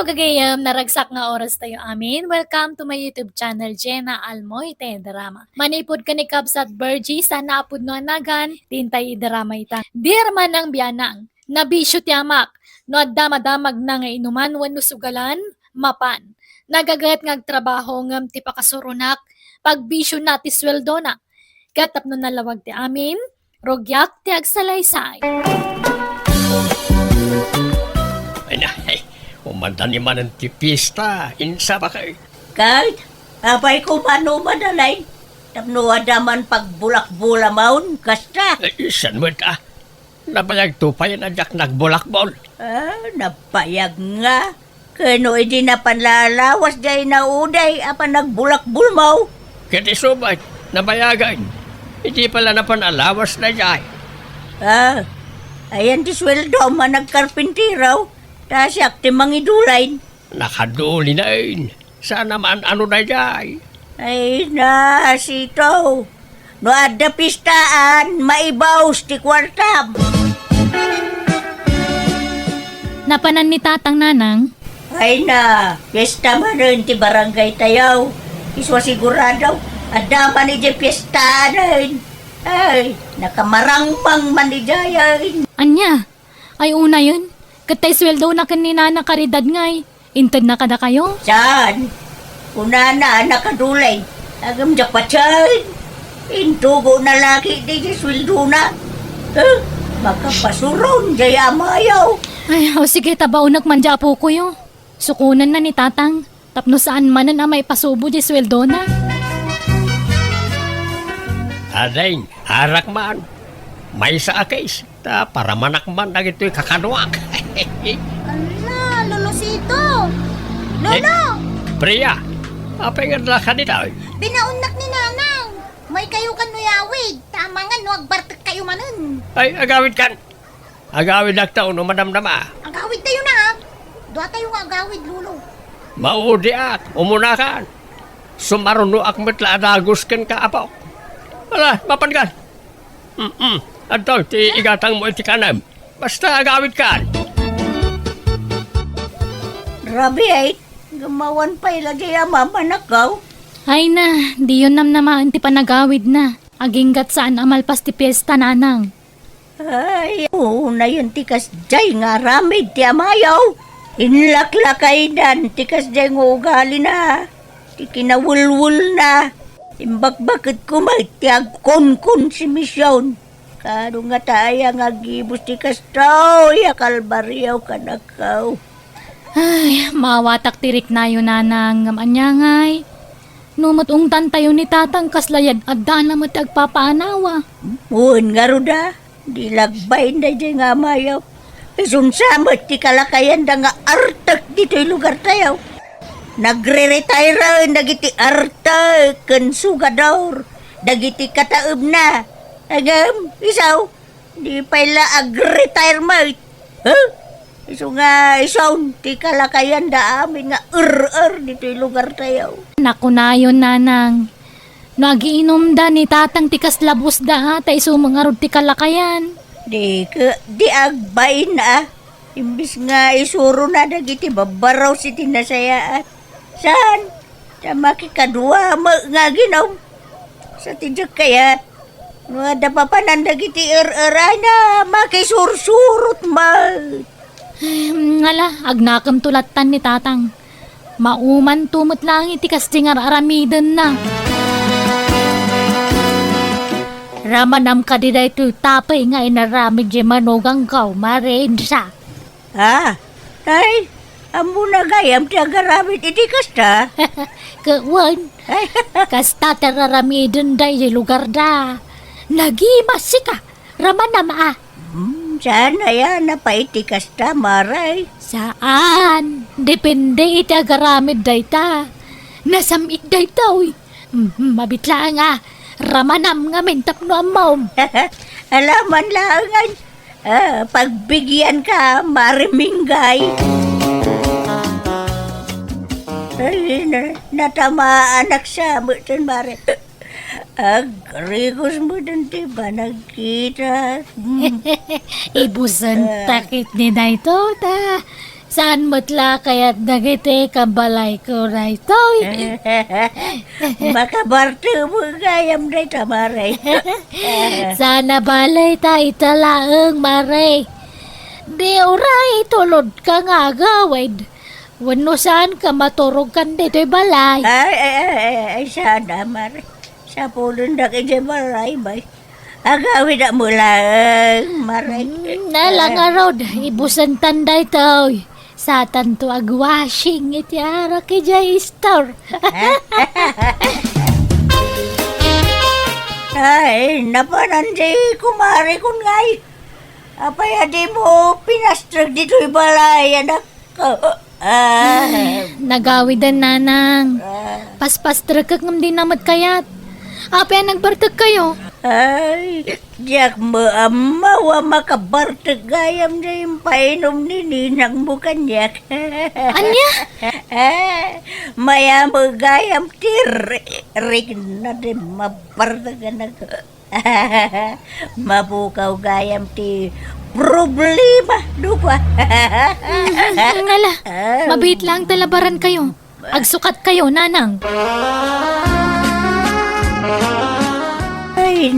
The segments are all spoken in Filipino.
Hello gagayam, naragsak nga oras tayo amin. Welcome to my YouTube channel, Jenna Almoy te drama. Manipod ka ni Kabs at Bergie, sana apod no anagan, tintay drama ita. Dear Manang Bianang, nabisyo tiyamak, no addamadamag na nga inuman, wano sugalan, mapan. Nagagayat ngag trabaho ngam ti pakasurunak, pagbisyo na ti sweldo na. Katap no nalawag ti amin, rogyak ti agsalaysay. Ay, umanda ni man ang tipista. Insa ba kayo? Kahit, abay ko mano madalay. Tapno adaman pagbulak-bula maun, kasta. Isan mo ka. Napagagtupay na jak nagbulak-bol. Napayag nga. Kano hindi na panlalawas day na uday, apa nagbulak-bul mau. Kati subay, nabayagan. Hindi pala na panalawas na jay. Ayan di sweldo man nagkarpintiraw. Tasyak ti mangidulain. Nakaduli na yun. Sana man ano na jay. Ay na, sito. No adda pistaan, maibaws ti kwartam. Napanan ni tatang nanang, Ay na, piyesta man rin ti barangay tayaw. Iswa sigurado, adda man iti piyestaan rin. Ay, nakamarangpang man ni Jayan. anya, ay una yun. Katay sweldo na kanina na karidad ngay. Intad na kada kayo? Saan? Una na, nakadulay. Agam jakpachan. Intugo na laki di sweldo na. Makapasuron, jaya amayaw. Ay, sige, tabaonak manja po ko yo. Sukunan na ni tatang. Tapno saan man na may pasubo di sweldo na. Adeng, harak man. May sa akis. Ta para manak man na ito'y kakanuak. Ala, Lolosito! Lolo! Priya, apa yung nalaka nila? Binaunak ni Nanang! May kayo kan nuyawid! Tama nga, no, agbartek kayo manun! Ay, agawid kan. Agawid nagtaon o madamdama. Agawid tayo na, ha? Doa tayo nga agawid, Lolo. Maudi ak, umunakan. Sumaruno ak matla adagos kan kaapaw. Wala, mapan kan. Adto, ti igatang mo iti kanam. Basta agawid kan. Grabe ay, gumawan pa ilagay ang mamanakaw. Ay na, di yun namaan ti panagawid na. Aginggat saan amalpas ti piyesta nanang. Ay, na yun tikas jay nga ramid ti amayaw. Inlaklakay dan, tikas jay nga ugali na. Ti kinawulwul na. Imbakbakit kumay ti agkon-kon si misyon. Kano nga tayo nga gibos tikas tao, yakalbaryaw kanakaw. Ay, mawatak tirik na yun nanang ngamanyangay. Numutungtan tayo ni tatang kaslayad at dana mo agpapaanawa. Muun nga ruda, di lagbay na dyan nga mayaw. Isunsamot ti kalakayan da nga artak dito'y lugar tayo. Nagre-retire, nagiti artak, kan sugador, nagiti kataob na. Agam, isaw, di pala ag-retirement. Iso nga, isaw, ti kalakayan da amin nga dito'y lugar tayo. Naku na yun nanang. Nagiinom da ni tatang tikas labos da ata iso mga rod ti kalakayan. Di agbay na. Imbis nga isuro na dagiti babaraw si tinasayaan. Saan? Sa makikadwa nga ginaw. Sa tidyak kaya, nga dapapanan dagiti na makisur-surot Ngala, agnakam tulatan ni tatang. Mauman tumot lang itikas tingar aramidan na. Ramanam ka di dahil tapay nga inaramid di manugang kaw, marensa. Ay, amo na gayam ti agaramit iti kasta. Kawan, kasta tararamidan dahil lugar da. Nagimas ka, ramanam Saan yan na pa iti kasta, maray? Saan? Depende iti agaramid day ta. Nasamit day ta, uy. Mabitla nga. Ramanam nga mentap no amaw. Alaman langan. Pagbigyan ka, mariminggay. Ay, natamaan anak sa mutin, mare. Agrigos mo dun, diba? Nagkita. Ibusan takit ni Dayto, ta. Saan mo't kaya't nagiti kabalay ko na ito? Makabarte mo gayam day tamaray. Sana balay ta italaang maray. Di uray tulod ka nga gawid. Wano saan ka maturog kan dito'y balay. Ay, sana maray. Sa pulong na kaya maray bay. Agawin na mo lang, maray. Nalang araw, ibusan tanday to. Sa tanto agwashing itiara kaya store. Ay, napanan di kumari kun ngay. Apay di mo pinastrag dito'y balay, anak ko. Nagawidan nanang. Paspas trakak ngam din namat kayat. Apa yang nagbartag kayo? Ay, diyak mo amawa makabartag gayam na yung painom ni ninang mo kanyak. Anya? Maya mo gayam tirik na din mabartag na ko. Mabukaw gayam ti problema, dupa. Ngala, mabait lang talabaran kayo. Agsukat kayo, nanang. Ay,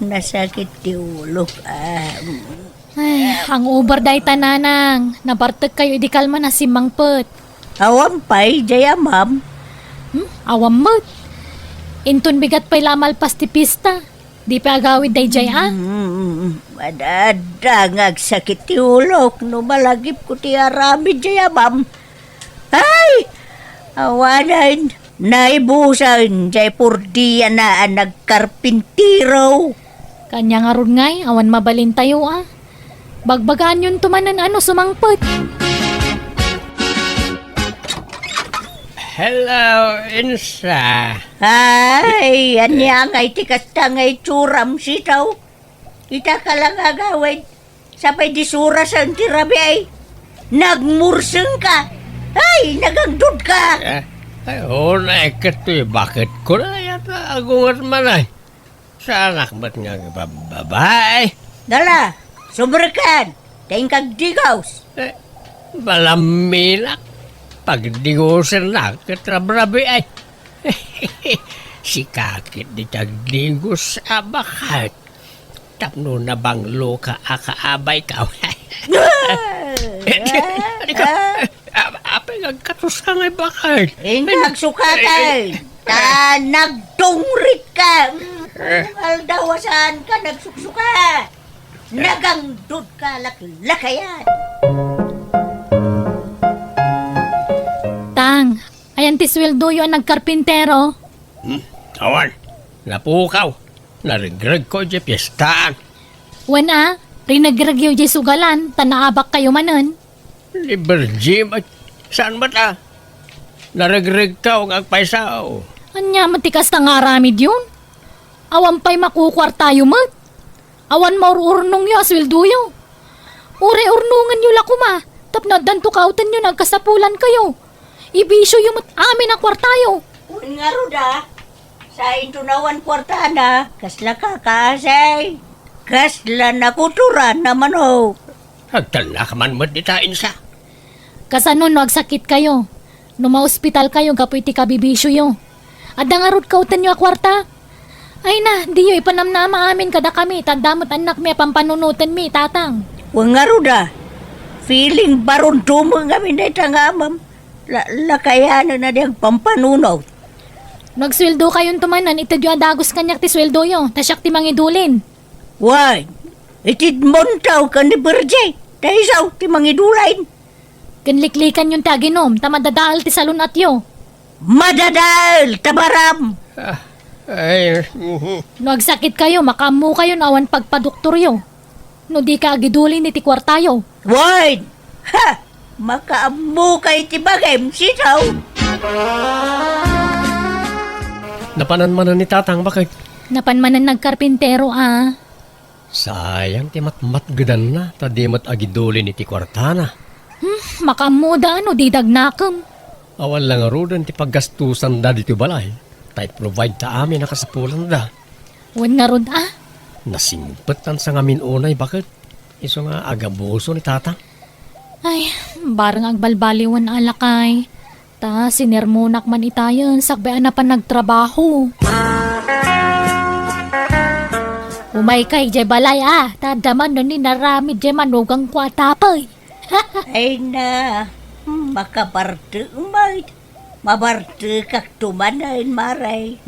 nasakit ti ulo. Ay, ang ubar day tananang. Nabartag kayo, di kalma na si Mangpet. Awampay, jaya ma'am. Awam mo. Intun bigat pa'y lamalpas ti pista. Di pa agawid day jay Madadangag sakit ti ulo. No malagip ko ti arami, jaya ma'am. Ay, awanan. Naibusan, jay purdiya na nagkarpintiro. Kanya nga ron ngay, awan mabalin tayo Bagbagaan yun tumanan sumangpet. Hello, Insa. Ay, anya ngay tikas ngay churam sitaw. Ita ka lang agawin. Sapay disura sa tirabi ay. Nagmurseng ka. Ay, nagagdud ka. Ay, na katoy, bakit ko na yata agungat man ay? Sa anak ba't nga babae? Dala, subrikan. Tayong kagdigaws. Malamilak. Pagdigusan na, katrabrabi ay. Si kakit di tagdigos sa bakat. Tapno na bang loka akaabay ka? Apay nagkatos ka ngay bakit? Nagsukatan. Nagtungrit ka. Aldawasan ka, nagsuksuka. Nagangdud ka, lakayan. Tang, ayan ti sweldo yun nagkarpintero. Awan, napukaw. Narigrag ko di piyestaan. Wana, rinagragyo di sugalan, tanaabak kayo manan. Liber Jim, saan ba ta? Narigrag ka o agpaisaw. Anya, matikas na nga ramid yun. Awan pa'y makukwar tayo mat. Awan maururnong yo asweldo yo. Ure-urnungan nyo lakuma. Tapnadan to kautan nyo nagkasapulan kayo. Ibisyo yung amin ang kwartayo. Kung nga ruda, sa intunawan kwartana, kasla kakasay. Kasla nakuturan naman ho. Agtala ka man maditain sa. Kasano no agsakit kayo. No ma-hospital kayo kapoy ti kabibisyo yo. Adda nga rod kautan nyo a kwarta. Ay na, di yo ipanamnama amin kada kami. Tandamot anak mi pampanunutan mi, tatang. Kung nga ruda, feeling baron tumong kami na itangamam. Lakayanan na diyang pampanunaw. Nagsweldo kayon tumanan, itadyo adagos kanyak ti sweldo yo. Tasyak ti mangidulin. Why? Itid montaw ka ni Berjay. Taisaw ti mangidulain. Kanliklikan yung taginom, tamadadaal ti salon at yo. Madadal, tabaram. Ay, No agsakit kayo, makamu kayo na awan pagpadoktor yo. No di ka agidulin ni ti kwartayo. Why? Ha! Makaamu kay ti bagay, sitaw. napanan-manan ni tatang bakit? Napanmanan nagkarpintero Sayang ti matmatgadan na, tadi mat agiduli ni ti kwartana. Makamuda di dagnakam. Awan lang arudan ti paggastusan da dito balay. Tay provide ta amin nakasapulan da. Wan nga rod Nasimpet tan sa ngamin unay bakit? Iso nga agabuso ni tatang. Ay, barang agbalbaliwan alakay. Ta, sinermonak man itayon, sakbayaan na pa nagtrabaho. Umay kay jay balay tadaman na ni naramid jay manugang kwa tapay. Ayna, makabarte umay. Mabarte kak tumanain maray.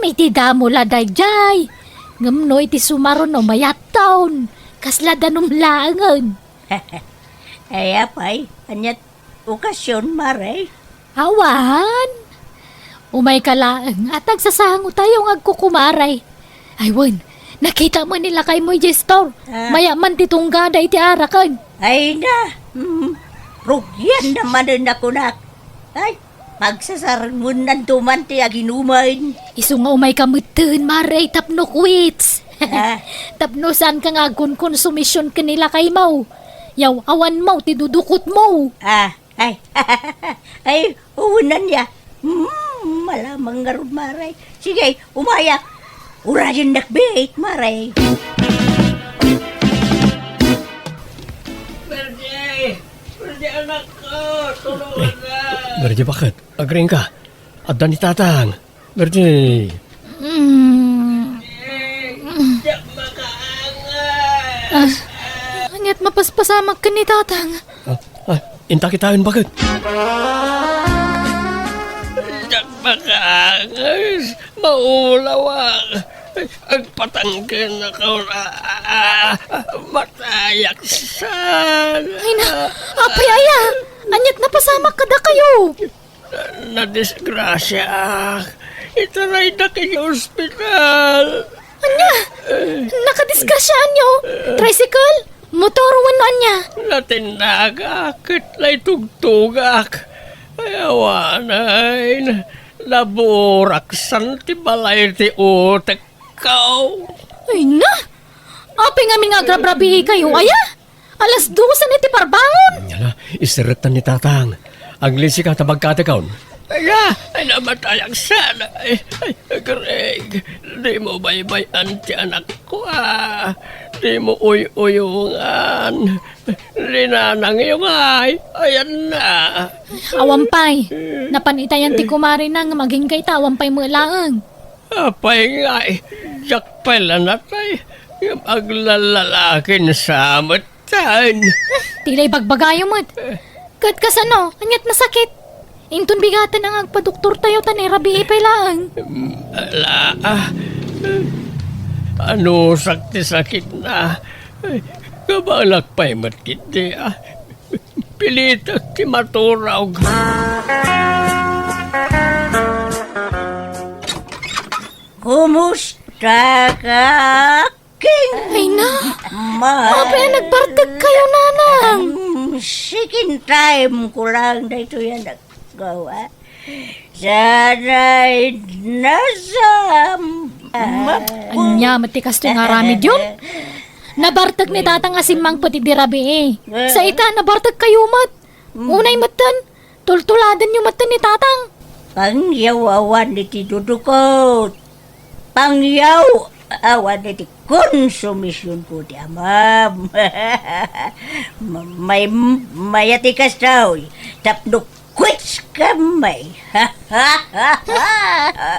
Iti damo laday jay. Ngamno iti sumaron no mayat taon. Kasladan umlaangan. Ay apay, anyat okasyon maray. Awan. Umay kalaang at agsasango tayong agkukumaray. Aywan, nakita mo nila kay mo store. Mayaman titungga da iti arakan. Ay na, rugyan naman rin ako na. Ay, magsasarngun ng tumanti aginumain. Isu nga umay kamutin, maray tapno quits. Ah. Tapno saan ka nga konsumisyon ka nila kay mo. Yaw, awan mo, tidudukot mo. Ay, unan niya. Malamang nga rin, maray. Sige, umaya. Urayan nakbait, maray. Berdi anak ko, tulungan na. Berdi, bakit? Agring ka. Adda ni tatang. Berdi. Di makaangat. Anyat mapaspasamak ka ni tatang. Inta kitain bakit? Di makaangat. Maulawak. Agpatanggan ako na matayak sana. Ay na, apay aya. Anyat napasamak ka da kayo. Nadisgrasya. Itaray na kayo ospital. Nakadiskasyaan nyo. Tricycle? Motor wanan niya. Natinagak. Lay tugtugak. Ayawanay. Naburaksan ti balay ti utek ko. Ay na. Apay nga mga grabrabihi kayo. Aya. Alas 12 na iti parbangon. Yala, isiratan ni tatang. Aglisi ka tabag katekon. Ay namatayang sana. Greg, di mo baybayan ti anak ko Di mo uyuyungan. Linanang yung ayan na. Awampay. Napanitayan ti kumari nang maging kay tawampay mo laang. Apay nga jak pala natay. Yung aglalalakin sa matan. Tilay bagbagayo mo't. Kat kasano, anyat na sakit. Intun bigatan ang agpadoktor tayo tanirabi ipay laang. Ala, ano sakit na. Kabalak pa'y matkiti Pilitak ti maturaw. Kumusta ka, King? Ay na. Ma. Apay nagbartag kayo nanang. Second time ko lang na ito yan nagawa. Sana'y nasa... Anya, matikas to nga ramid yun. Nabartag ni tatang asimang pati dirabi Sa ita, nabartag kayo mat. Unay matan. Tultuladan yung matan ni tatang. Pangyawawan ni ti dudukot. Pangyawawan ni ti konsumisyon ko ti amam. Mayatikas daw. Tapno quits kamay.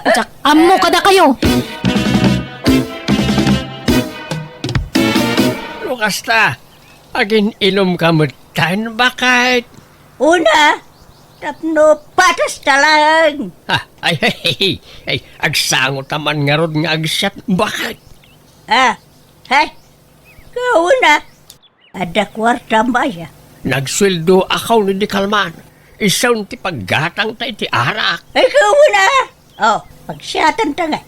Tsak, amo kada kayo. Lukasta, agin inom ka mutan bakit? Una, tapno patas talang. Ay, agsangot naman nga ron nga agsyat. Bakit? Hay, kauna, ada kwarta maya. Nagsweldo akaw ni di Kalman. Isaw ti paggatang tayo ti arak. Ay, kauna. Pagsyatan ta nga.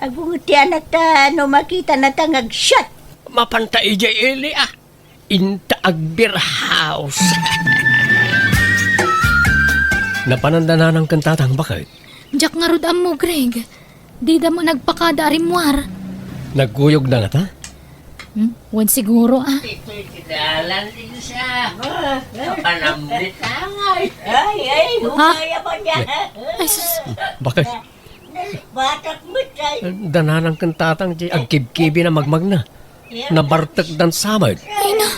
Agunguti anak ta, no makita na ta ngagsyat. Mapantay jay ili Inta agbir house. Napanandana ng kantatang bakit? Jak nga rod mo, Greg. Di da mo nagpakada arimwar. Nagkuyog na nga ta? Wan siguro Ito'y kidalan din siya. Kapanamlit angay. Ay, humaya pa niya. Ay, sus. Bakit? Batak mo tayo. Dananang kantatang di agkibkibi na magmag na. Nabartag dan samad. Ay na.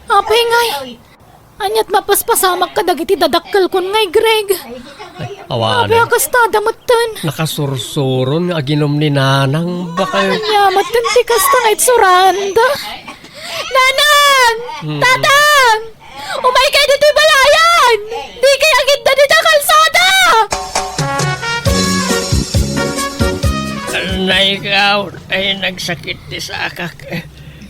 Apay ngay. Anyat mapaspasamak ka dagiti dadakkel kon ngay Greg. Abi Awanan. akastada matan. Nakasursuron nga aginom ni Nanang baka Anya matan ti kasta ngayt suranda. Nanang! Tatang! Umay kay dito balayan! Di kay agit na dito kalsada! na ikaw ay nagsakit ti sa akak.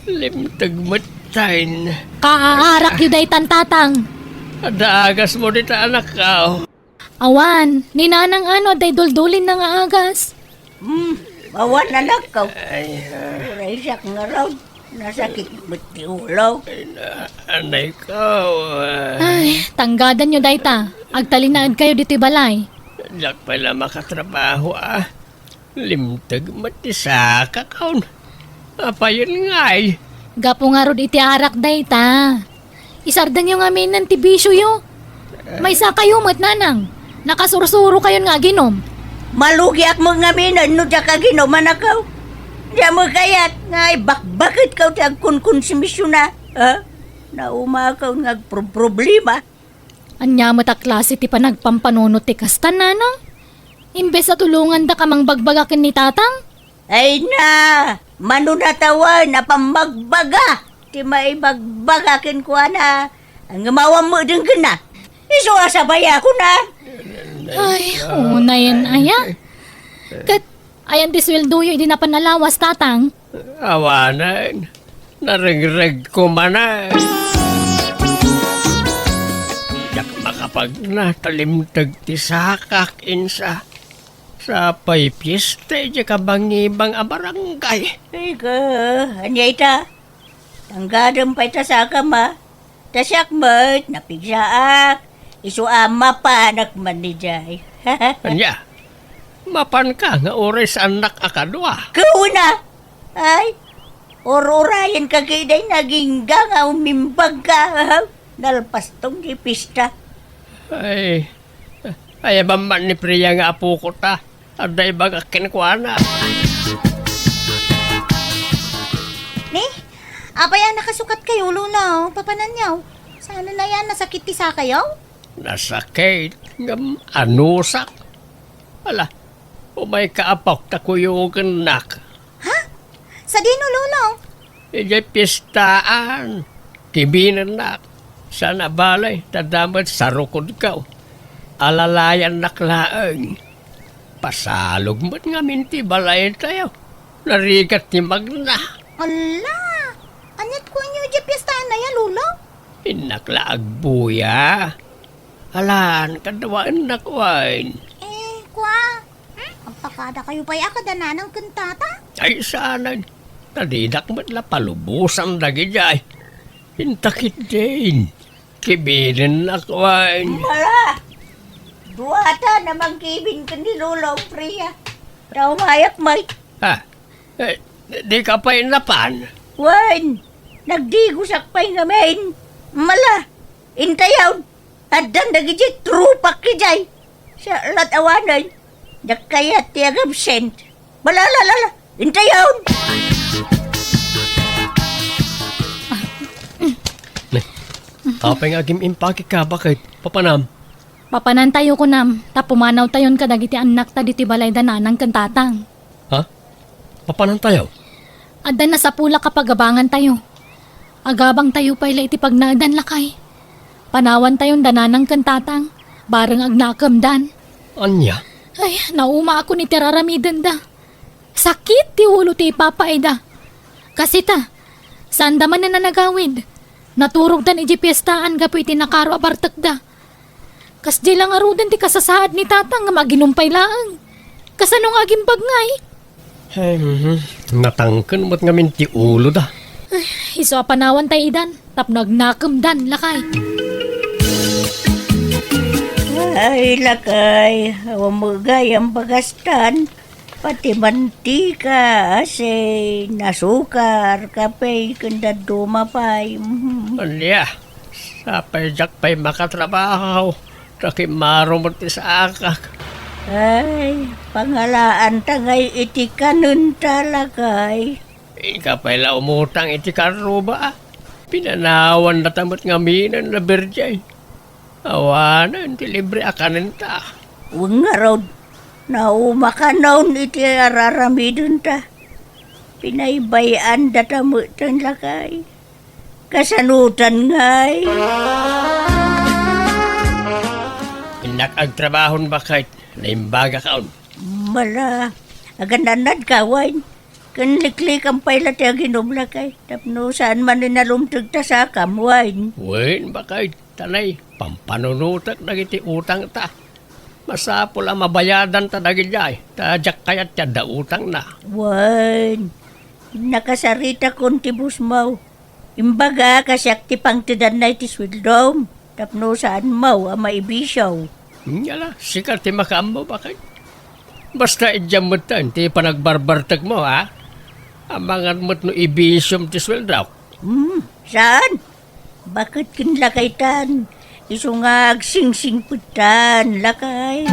Limtag matayin. Kaarak yu day tatang. Adagas mo dito anak ka. Awan, ni Nanang ano day duldulin na nga agas. Awan anak ka. Uray siyak nga raw. Nasakit mo ti ulo. Anay ka. Ay, tanggadan nyo day ta. Agtalinaad kayo dito balay. Dak pala makatrabaho Limtag mati sa kakaon. Apa yun nga Gapo nga rod iti arak day ta. Isardan nyo nga min ng tibisyo yo. May sa kayo mat Nanang. Nakasursuro kayo nga ginom. Malugi ak mo nga minan no ka ginuman akaw. Diya mo kayat nga bakit ka tag konsumisyon na. Ha? Nauma ka nga problema. Anya mata klase ti panagpampanunot ti kastan Nanang. Imbes sa tulungan da ka mang bagbagakin ni Tatang. Ay na, manunatawan na pamagbaga. Ti may bagbagakin ko na. Ang mawam mo din ka na. Isuasabay ako na. Ay, una yan aya. Kat, ayan ti sweldo yung hindi na panalawas Tatang. Awanan. Naringreg ko mana. Yak makapag natalimtag ti sakak insa. Sa pay piyesta, di ka bangibang abarangay. Ay ka, anyay ta. Tanggadam pa ita sa kama. Tasyak mo't napigsaak. Isuama pa anak man ni Jay. Anya, mapan ka nga oras anak akadwa. Kauna! Ay, orayan ka kiday naging nga umimbag ka. Nalpas tong di pista. Ay ba man ni Priya nga apo ko ta. Aday baga kinkwana. Ni, abayan nakasukat kayo, Luna. Papananyaw. Sana na yan, nasakit ti sa kayo? Nasakit ngam anusak. Ala, umay kaapok ta kuyugan nak. Sa dino, Lolo. Ijay pistaan. Kibinan nak. Sana balay, tadamat sarukod ka. Alalayan naklaang. Pasalog mo't nga minti balay tayo. Narigat ni Magna. Ala, anyat ko nyo di piyestaan na yan, Lolo. Inaklaag buya. Alan, kadawaan nakwain. Kwa. Ang pakada kayo pa'y akadana ng kantata. Ay sana. Tadidak mo't la palubusan lagi jay. Hintakit din. Kibirin nakwain. Mala! Duwata namang kibin ka ni Lolo Priya. Daw mayak may. Ha? Di ka pa inapan? Wan! Nagdigusak pa'y nga main. Mala! Intayaw! Adan nagijit trupak kijay. Sa latawanan. Nakayat tiyag absent. Malalalala! Intayaw! Kapay nga impake ka, bakit? Papanam? Papanan tayo ko nam. Tapumanaw tayon ka dagiti anak ta diti balay dananang kantatang. Ha? Papanan tayo? Adan na sa pula kapag abangan tayo. Agabang tayo pa iti pagnaadan lakay. Panawan tayon dananang kantatang. Bareng agnakamdan. Anya? Ay, nauma ako ni tiraramidan da. Sakit ti ulo ti papaida. Kasi ta, saan da man na nanagawid? Naturog dan iji piyestaan gapu iti nakaro abartak da. Kas di lang arudan ti kasasaad ni tatang nga maginumpay laang. Kasanong aging bagngay? Natangkan mo't nga minti ulo da. Iso apanawan tay idan, tap nagnakam lakay. Ay, lakay. Awa mo gayang bagastan. Pati mantika, ase, nasukar, kape, kanda dumapay. Anya? Sapay jak pa'y makatrabaho. Takimaro mo ti sa akak. Ay, pangalaan tangay iti kanun talakay. Ika pa'y la umutang iti karuba. Pinanawan na tamot nga minan na berjay. Awanan, ti libre akanin ta. Huwag nga raw, naumakanaw iti araramidon ta. Pinaybayan datamo tan lakay. Kasanutan ngay. Inak agtrabahon bakit? Naimbaga kaon. Mala, agananad ka, wain. Kanliklik ang pailat yung ginumla kay. Tapno saan man ninalumtag ta sa kamwain. Wen bakit? Tanay, pampanunutak dagiti utang ta. Masapol ang mabayadan ta dagijay. Tajak kayat ya da utang na. Wain, nakasarita kon tibus mau. Imbaga kasyak ti pang tidan na iti swildom. Tapno saan mau ang maibisyaw. Yala, sikat ti makaam mo bakit? Basta idyam mo tan, ti panagbarbartag mo ha? Amangan mo't no ibisyom ti sweldaw. Saan? Bakit kinlakaytan? Isungag sing-sing putan, lakay.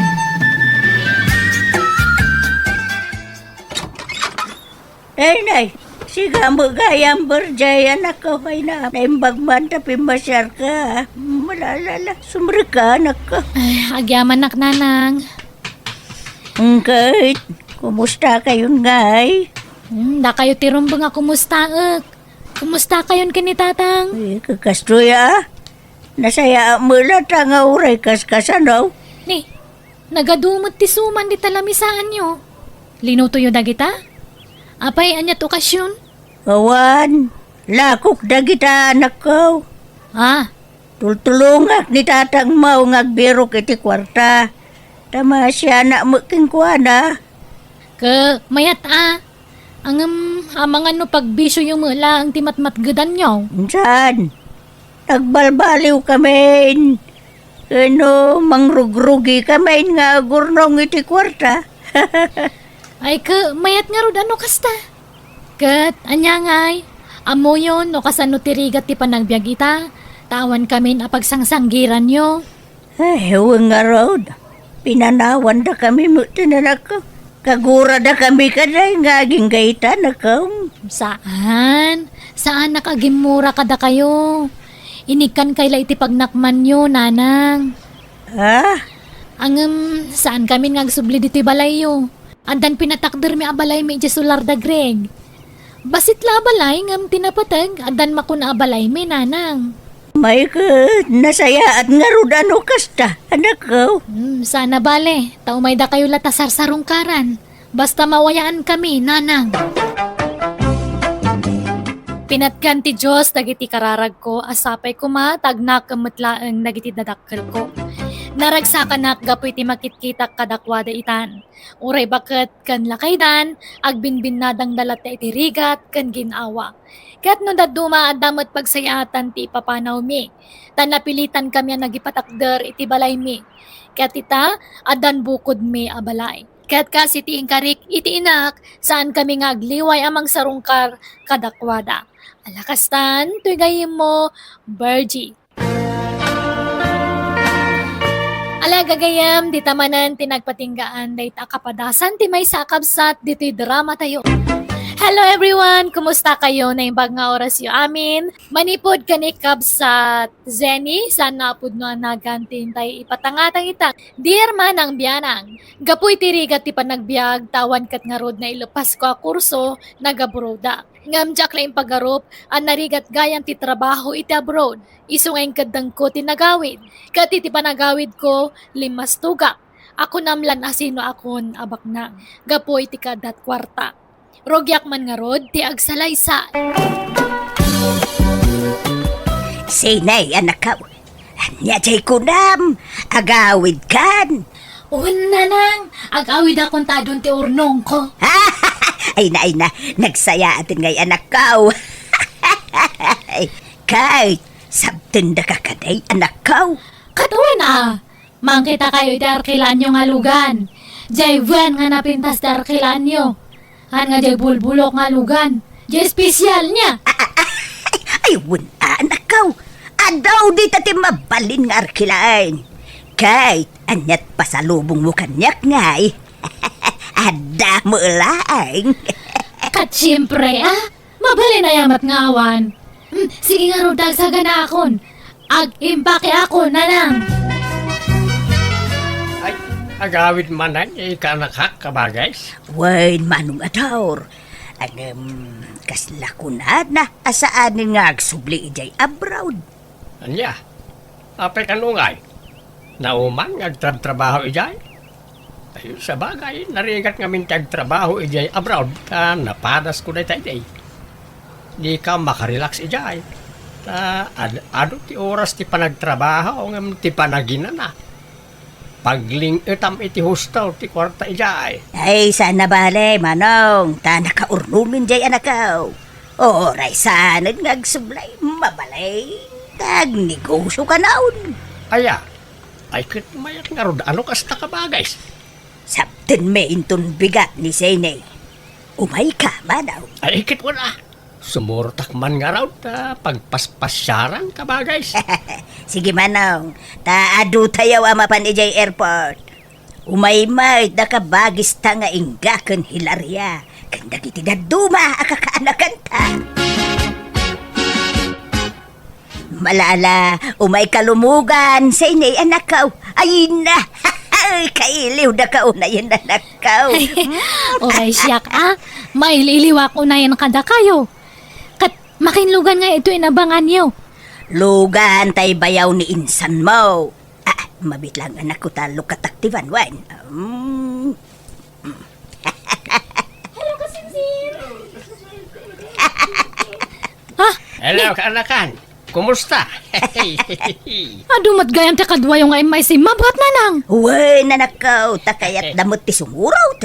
Nay, siga mo gayang berjay anak ko kay na. Naimbagman tapi masyar ka. Malalala, sumri ka anak ko. Ay, agyaman nak nanang. Kahit, kumusta kayong ngay? Da kayo tirumbang nga kumusta ek. Kumusta kayon kini tatang? Kakastoy Nasaya mo lata nga uray kaskasanaw. Ni, nagadumot ti suman di talamisaan nyo. Linuto yun na kita? Apay, anyat okasyon? Awan, lakok da kita anak ko. Tultulungak ni tatang mau ngagbirok iti kwarta. Tama siya na makingkuana. Mayat Ang amangan no pagbisyo yung mula ang timat-matgadan nyo. Saan? Nagbalbaliw kami. Mangrugrugi kami nga gurnong iti kwarta. Ay mayat nga rod ano kasta? Anya ngay, amo yun no kasano tirigat ti panagbiag ita, tawan kami na pagsangsanggiran nyo. Ay, huwag nga rod. Pinanawan da kami mo tinanak ko. Kagura da kami kaday nga aging gaitan ako. Saan? Saan nakagimura kada kayo? Inikan kayla iti pagnakman nyo, nanang. Saan kami ngagsubli dito balay yo? Andan pinatakder mi abalay mi iti solar da Greg. Basit la abalay ngam tinapatag, andan makuna abalay mi, nanang. May nasaya at nga rudano kasta, anak ko. Sana bale, taumay da kayo latasar sarungkaran. Basta mawayaan kami, nanang. Pinatgan ti Diyos, dagiti kararag ko, asapay ko tagnak kamatlaang dagiti dadakkel ko. Naragsakan gapoy ti makitkitak kadakwada itan. Uray bakit kan lakaydan, agbinbin nadang dalat na itirigat kan ginawa. Kat no daduma adamot pagsayatan ti ipapanaw mi. Tan napilitan kami nagipatakder iti balay mi. Kat ita adan bukod mi abalay. Kat kasi ti ingkarik iti inak saan kami ngagliway amang sarungkar kadakwada. Alakastan, tuy gayim mo, Bergie. Alagagayam, di tamanan tinagpatinggaan, dahit akapadasan ti may sakabsat, dito'y drama tayo. Hello everyone! Kumusta kayo na yung nga oras yung amin? Manipod kanikab sa Zenny, sana apod no nagantin tayo ipatangatang itang. Dear Manang Bianang, gapoy tirigat ti panagbiag, tawan kat nga rod na ilupas ko a kurso, nagabroda. Ngamjak la yung pagarup, ang narigat gayang ti trabaho iti abroad. Isungayng kadang ko tinagawid. Kati ti panagawid ko, 5 tugak. Ako namlan asino akon abak na. Gapoy ti kadat kwarta. Rogyak man nga rod, ti agsalaysa. Sinay, anak ka. Anya jay kunam, agawid kan. Una nang, agawid akong tadon ti urnong ko. Ayna, nagsaya atin ngay anak ka. Kahit, sabtin da ka kaday, anak ka. Katuwa mangkita kayo iti arkilan nyo nga lugan. Jay buwan nga napintas ti arkilan nyo. Han nga jay bulbulok nga lugan. Jay espesyal niya. Ay, anak ka. Adaw di tati mabalin nga arkilain. Kahit, anyat pasalubong mo kanyak ngay. Ada mo laing. Kat siyempre, mabali na yamat nga awan. Sige nga ro, dagsaga na akon. Ag-impake ako na lang. Ay, agawid manan, ikanakak kabagays. Wain manong ador. Kaslakunad na asaanin nga agsubli ijay abroad. Anya, apay kanungay. Nauman, agtrabaho ijay. Ayun, sa bagay, narigat ngamin kagtrabaho ijay abroad ka napadas ko na tayo. Di ka makarelax ijay. Ano ti oras ti panagtrabaho o nga ti panaginan na. Pagling itam iti hostel ti kwarta ijay. Ay, sana bale, manong. Ta nakaurnumin jay anakaw. Oray sanad nga agsublay, mabalay. Tag negosyo ka naon. Aya, ay kit mayat nga rod, ano kasta ka bagays? Sabten me inton bigat ni Sene. Umay ka, manaw. Ay kit wala. Sumurtak man nga raw ta pagpaspasyaran ka bagays. Sige manong, taado tayaw amapan ijay airport. Umay-may nakabagis ta nga inggakan hilarya. Kanda kiti daduma akakaanakan ta. Malala, umay kalumugan sa inay anakaw. Ayna, kailiw na ka unayan anakaw. Oray siyak may liliwak unayan kada kayo. Kat makinlugan nga ito inabangan niyo. Lugan tay bayaw ni insan mo. Mabit lang anak ko talo kataktivan, wan. Hello, kasinsin! Hello, kaanakan. Kumusta? Adumat gayam te kadwa yung ay may simabat na nang. Uy, nanakaw, takayat damot ti sumuraw.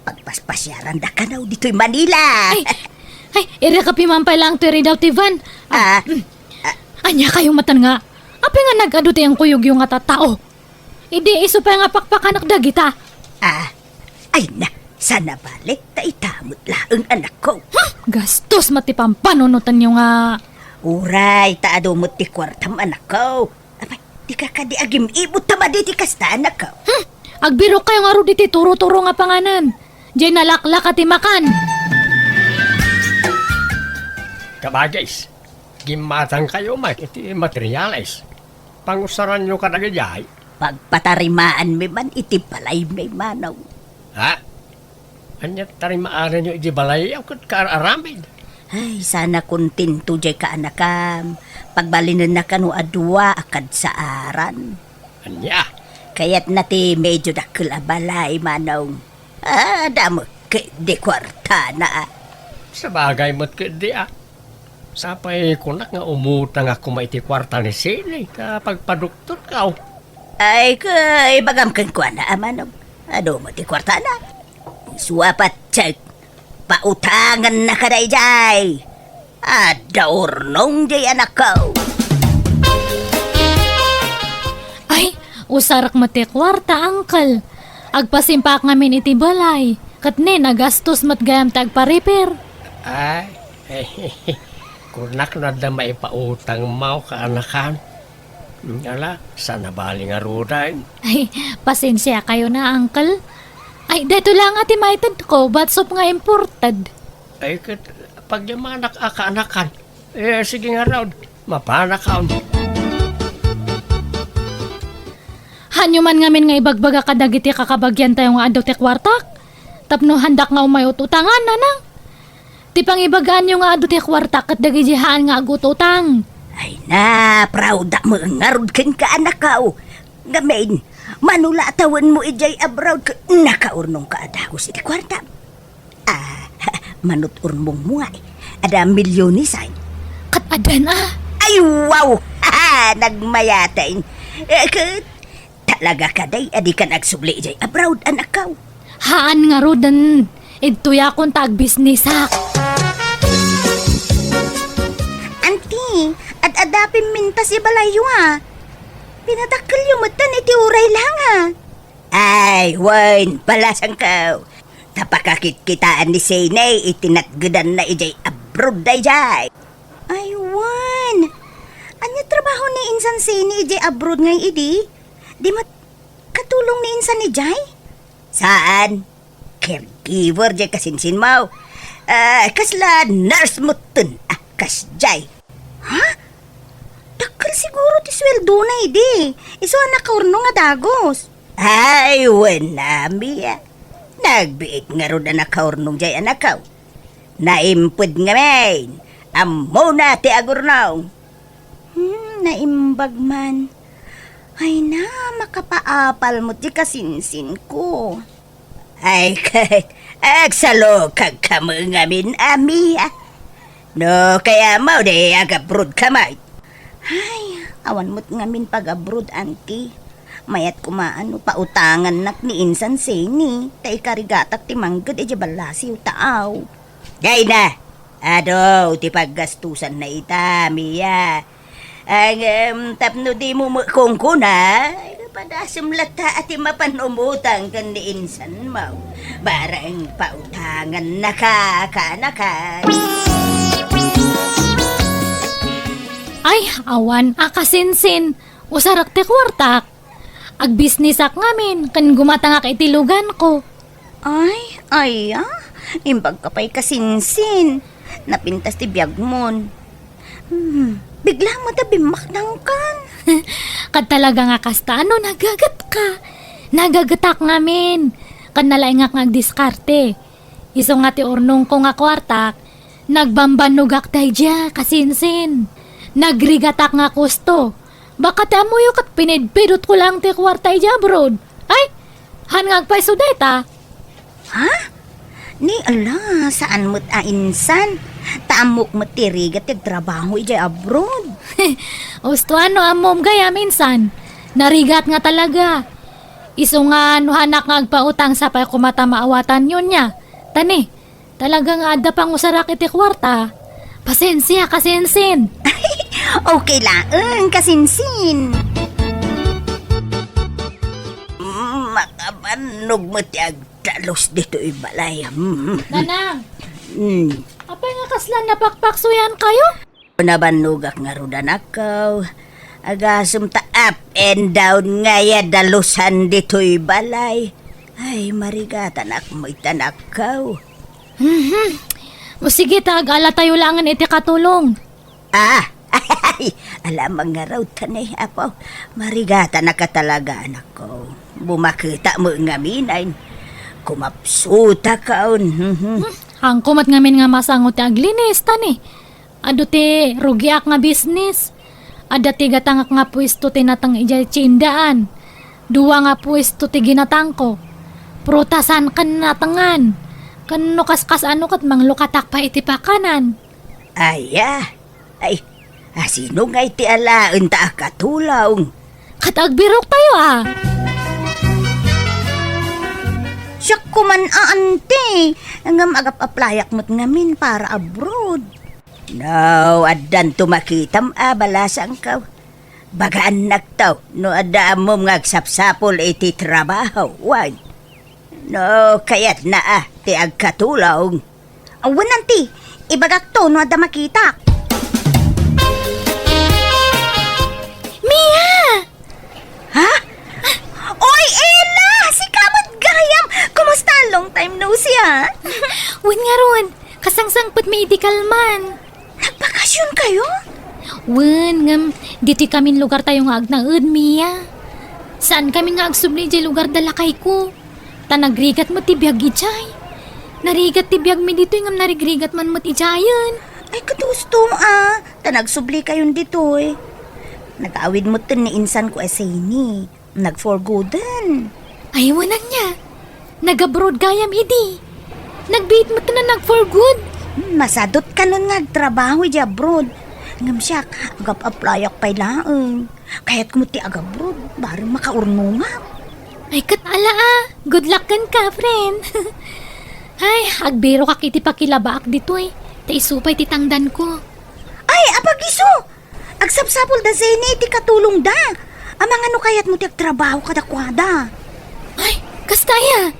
Pagpaspasyaran da ka na dito'y Manila. Ay, iri ka pimampay lang to daw tivan. Anya kayong matan nga. Api nga nag-ado tayong kuyog yung nga tao. Idi iso pa nga pakpakanak dagita. Ay na, sana balik ta itamot laang anak ko. Gastos matipang panunutan yung nga. Uray, taado mo ti kwartam anak ko. Abay, di ka kadi agim ibot tama di ti kasta anak ko. Agbiro kayo nga ro diti turo-turo nga panganan. Diyan nalaklak at imakan. Kabagays, gimatang kayo iti materialis. Pangusaran nyo ka nagajay. Pagpatarimaan mi man iti balay may manaw. Ha? Anya tarimaaran nyo iti balay ang kararamid. Ay, sana kontento jay ka anakam. Pagbalinan na kanu adwa akad sa aran. Anya? Kaya't nati medyo dakil a balay manaw. Damo di kwarta na. Sa bagay mo't kadi Sapay kunak nga umutang ako maiti kwarta ni Sine kapag paduktor ka. Ay, kay bagam kang kwa na manaw. Ado mo ti kwarta na. Suwapat check. Pautangan na ka na ijay. Daurnong jay anak ko. Ay, usarak mati kwarta, angkal. Agpasimpak ngamin iti balay. Katne, nagastos matgayam tagpa-repair. Ay, kunak na da maipautang mau ka anakan. Ngala, sana bali nga ruday. Ay, pasensya kayo na, angkal. Ay, deto lang ati maited ko, batsop nga imported. Ay, pag yamanak ka anakan, sige nga raw, mapanakaw. Hanyo man ngamin nga ibagbaga kadagiti kakabagyan tayo nga adaw te kwartak. Tapno handak nga umayot utangan na nang. Ti pangibagaan nyo nga ado ti kwartak at dagijihaan nga agut utang. Ay na, proud mo ngarod ken ka anak ko. Gamin, manulatawan mo ijay abroad ka nakaurnong ka adagos iti kwarta. Manuturnong mo nga ada milyonisan. Kat adan Ay wow, nagmayatain. Talaga ka day, adi ka nagsubli ijay abroad anak ko. Haan nga rodan, idtuya kong tag-business ha. Auntie, at adapin minta si balayo Pinatakal yung matan iti uray lang Ay, wan, palasang ka. Tapakakit-kitaan ni Sene, itinatgadan na ijay abroad day jay. Ay, wan. Anya trabaho ni insan Sini ijay abroad ngay idi? Di mat katulong ni insan ni Jay? Saan? Caregiver jay kasinsin mo. Kasla nurse mo tun. Kas jay. Dakkel siguro ti sweldo na idi. Iso anak kaurno nga dagos. Ay, wala, Mia. Nagbiit nga ron na nakaurnong jay anakaw. Naimpod nga main. Amo na ti agurnaw. Naimbag man. Ay na, makapaapal mo ti kasinsin ko. Ay, kahit agsalo kag kamungamin, Mia. No, kaya mo de agabrod kamay. Ay, awan mo't ngamin pag-abroad, auntie. Mayat kumaano pautangan nak ni insan seni. Tay karigatak ti manggad e balasiw taaw. Gay na. Ado, ti paggastusan na ita, Mia. Ang tapno di mo kung kuna, padasam lata at mapanumutang kan ni insan mo. Barang pautangan nakakanakan. Ay, awan, akasinsin. Usarak te kwartak. Agbisnisak ngamin, kan gumatanga kay tilugan ko. Ay, imbag ka pa'y kasinsin. Napintas ti biyag mon. Bigla mo da bimaknang kan. Kad talaga nga kasta, ano, nagagat ka. Nagagatak ngamin. Kan nalaing nga diskarte. Iso nga ti ornong ko nga kwartak, nagbambanugak tayo dya, kasinsin. Nagrigatak nga kusto. Baka ti amuyo kat pinidpidot ko lang ti kwartay dya, brod. Ay, hangag pa isudeta. Ni ala, saan mo't insan? Taamok mo tirigat yung trabaho ijay abroad. Usto ano amom gaya minsan. Narigat nga talaga. Iso nga hanak nga agpautang sa pay kumata maawatan yun niya. Tani, talaga nga adda pang usarak iti kwarta. Pasensya, kasensin. Okay lang, kasinsin. Makabanog mo ti agdalos dito ibalay. Nanang, apay nga kaslan napakpaksuyan kayo? Nabanugak nga rudan akaw. Agasum ta up and down nga ya dalusan dito'y balay. Ay, marigatan mo'y tanakaw. O sige, tagala tayo langan iti katulong. Ay, alam nga raw tanay, apaw. Marigatan na ka talaga, anak ko. Bumakita mo nga minayin. Kumapsuta kaon. Hangkumat ngamin nga masangot ti aglinis, tani. Ado ti rugiak nga business. Ada ti gatangak nga pwesto tinatang ijay tsindaan. Dua nga pwesto ti ginatang ko. Prutasan kan natangan. Kan nukas-kas ano kat manglukatak pa iti pakanan. Ay, sino nga iti alaon ta katulaong? Katagbirok tayo Siyak kuman ante. Ngam agap-aplayak mo't ngamin para abroad. No, adan tumakitam balasang kaw. Bagaan nagtaw, no adaan mo ngagsapsapol iti trabaho, wag. No, kayat na ti agkatulaong. Awan nanti, ibagak to no ada makita. Mia! Oy, Ella! Si Kamot Gayam! Kumusta? Long time no see, ha? Wen nga ron, kasangsangpot medical man. Nagbakasyon kayo? Wen, ngam, dito kami lugar tayo nga agnaud, Mia. Saan kami nga agsubli di lugar dalakay ko? Tanagrigat mo ti biyag ijay. Narigat ti biyag mi dito ngam narigrigat man mo ti jayan. Ay, kadusto, Tanagsubli kayon dito, eh. Nag-awid mo tin ni insan ko eseni. Nag-forgoodin. Ay, wanan niya. Nag-abroad gayam idi. Nag-beat mo na nag-for good. Masadot ka nun nga trabaho di abroad. Ngam siya, agap-aplayak pa'y laang. Kaya't kumuti agabroad, barang makaurno nga. Ay, katala Good luck kan ka, friend. Ay, agbiro ka kiti pakilabaak dito eh. Taisupay titangdan ko. Ay, apagiso! Agsapsapol da seni, ti katulong da. Amang ano kaya't mo ti agtrabaho kadakwada. Ay, kastaya.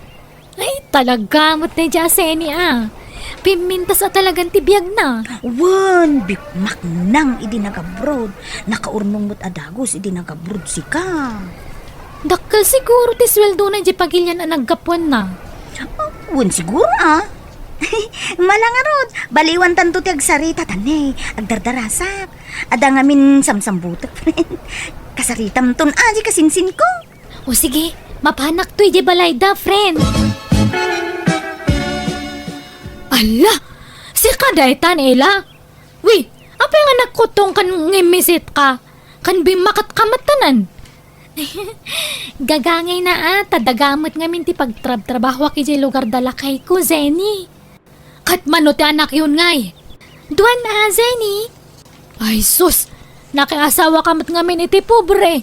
Ay, talaga mo't na dya seni Pimintas talagang tibiyag na. Wan, bikmak nang idi nag-abroad. Nakaurnong mo't adagos, idi nag-abroad si ka. Dakkel siguro ti sweldo na di pagilyan na naggapuan na. Wan siguro, Malangarod, baliwan tanto ti agsarita, tanay, agdardarasak. Ada ngamin samsambutak, friend. Kasaritam ton aji kasinsin ko. O sige, mapanak to ije balay da, friend. Ala, si kadaytan, Ela. Wi, apa yung anak ko tong kan ngimisit ka? Kan bimakat kamatanan. Gagangay na tadagamot ngamin ti pagtrabaho ki lugar dalakay ko, Zeni. Kat mano ti anak yun ngay. Duan na, Zeni. Ay sus, nakiasawa kamat ngamin iti pobre.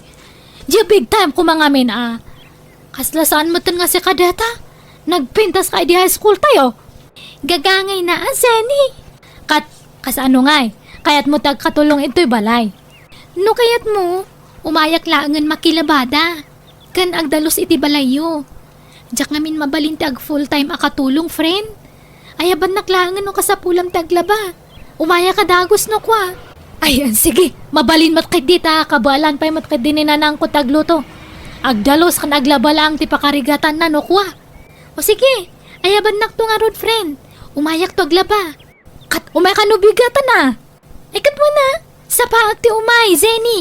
Di big time kumangamin Kaslasaan mo nga si kadata. Nagpintas ka di high school tayo. Gagangay na, Zeni. Kasano ngay, kayat mo tagkatulong ito'y balay. No kayat mo, umayak laangan makilabada. Kan agdalos iti balayo. Diyak ngamin mabalinti ag full time akatulong, friend. Ayaban naklaangan no kasapulam taglaba. Umaya ka dagos no kwa. Ayan, sige, mabalin matkid dita, kabalan pa'y matkid din ninanang ko tagluto. Agdalos kan aglaba lang ti pakarigatan na no kwa. O sige, ayaban nakto nga rod, friend. Umayak to aglaba. Kat umay ka no bigatan na. Ikat mo na, sa paag ti umay, Zeni.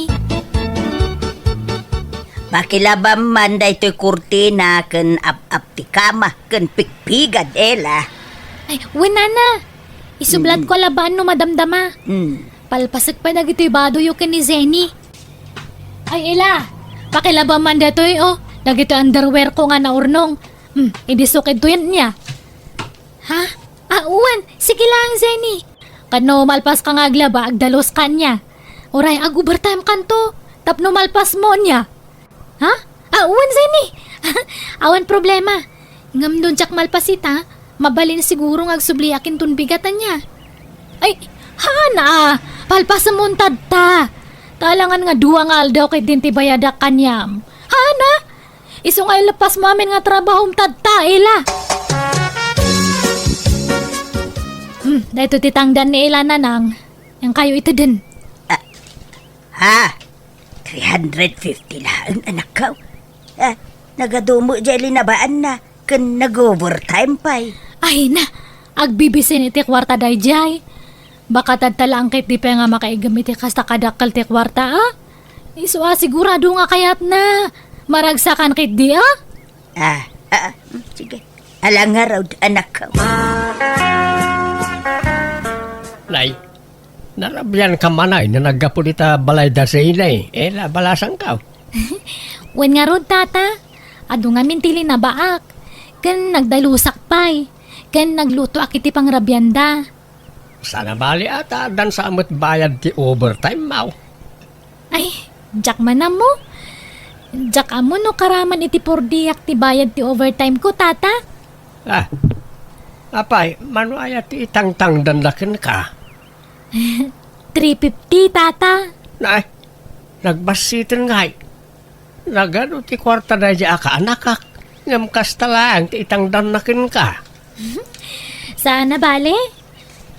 Makilabam man da ito'y kurtina ken ap ti kama ken pikpigad, Ela. Ay, wala na. Isublat ko laban no madamdama. Palpasag pa na gito'y baduyo ken ni Zeni. Ay, Ela, pakilabam man dato'y, nagito underwear ko nga na urnong. Idisukid to yan niya. Ha? Uwan, sige lang, Zeni. Kano malpas ka nga aglaba, agdalos ka niya. Oray, ag-overtime kanto. Tapno malpas mo niya. Ha? Uwan, Zeni. Awan problema. Ngam doon tsak malpasita, mabalin siguro ng agsubliakin tun bigatan niya. Ay, hana, palpasan mo ta. Talangan nga duwa nga aldaw kay dinti bayadak kanyam. Hana, iso nga ilapas mo amin nga trabahong tadta, Ela. Dahito titangdan ni Ela nanang, yang kayo ito din. 350 lang, anak ka. Nagadumo dyan linabaan na, kan nag-overtime pa'y. Ay na, agbibisin iti kwarta day jay. Baka tadtalang kit di pa nga makaigamit kasta kadakal ti kwarta, Iso sigurado nga kayat na. Maragsakan kit di, Sige. Alang nga raw, anak ka. Nay, narabyan ka manay na nagkapunita balay da sa inay. Ela, balasang ka. Wen nga rod, tata. Ado nga mintili na baak. Kan nagdalusak pay. Kan nagluto akiti pang rabyanda. Sana bali ata, dan sa amot bayad ti overtime mau. Ay, jak man mo. Jak amo no karaman iti pordiyak ti bayad ti overtime ko, tata. Apay, mano ayat ti itangtang dandakin ka. 350, tata. Nay, nagbasitin ngay. Nagano ti kwarta na di aka anakak. Ngam kasta lang ti itang dandakin ka. Sana bale.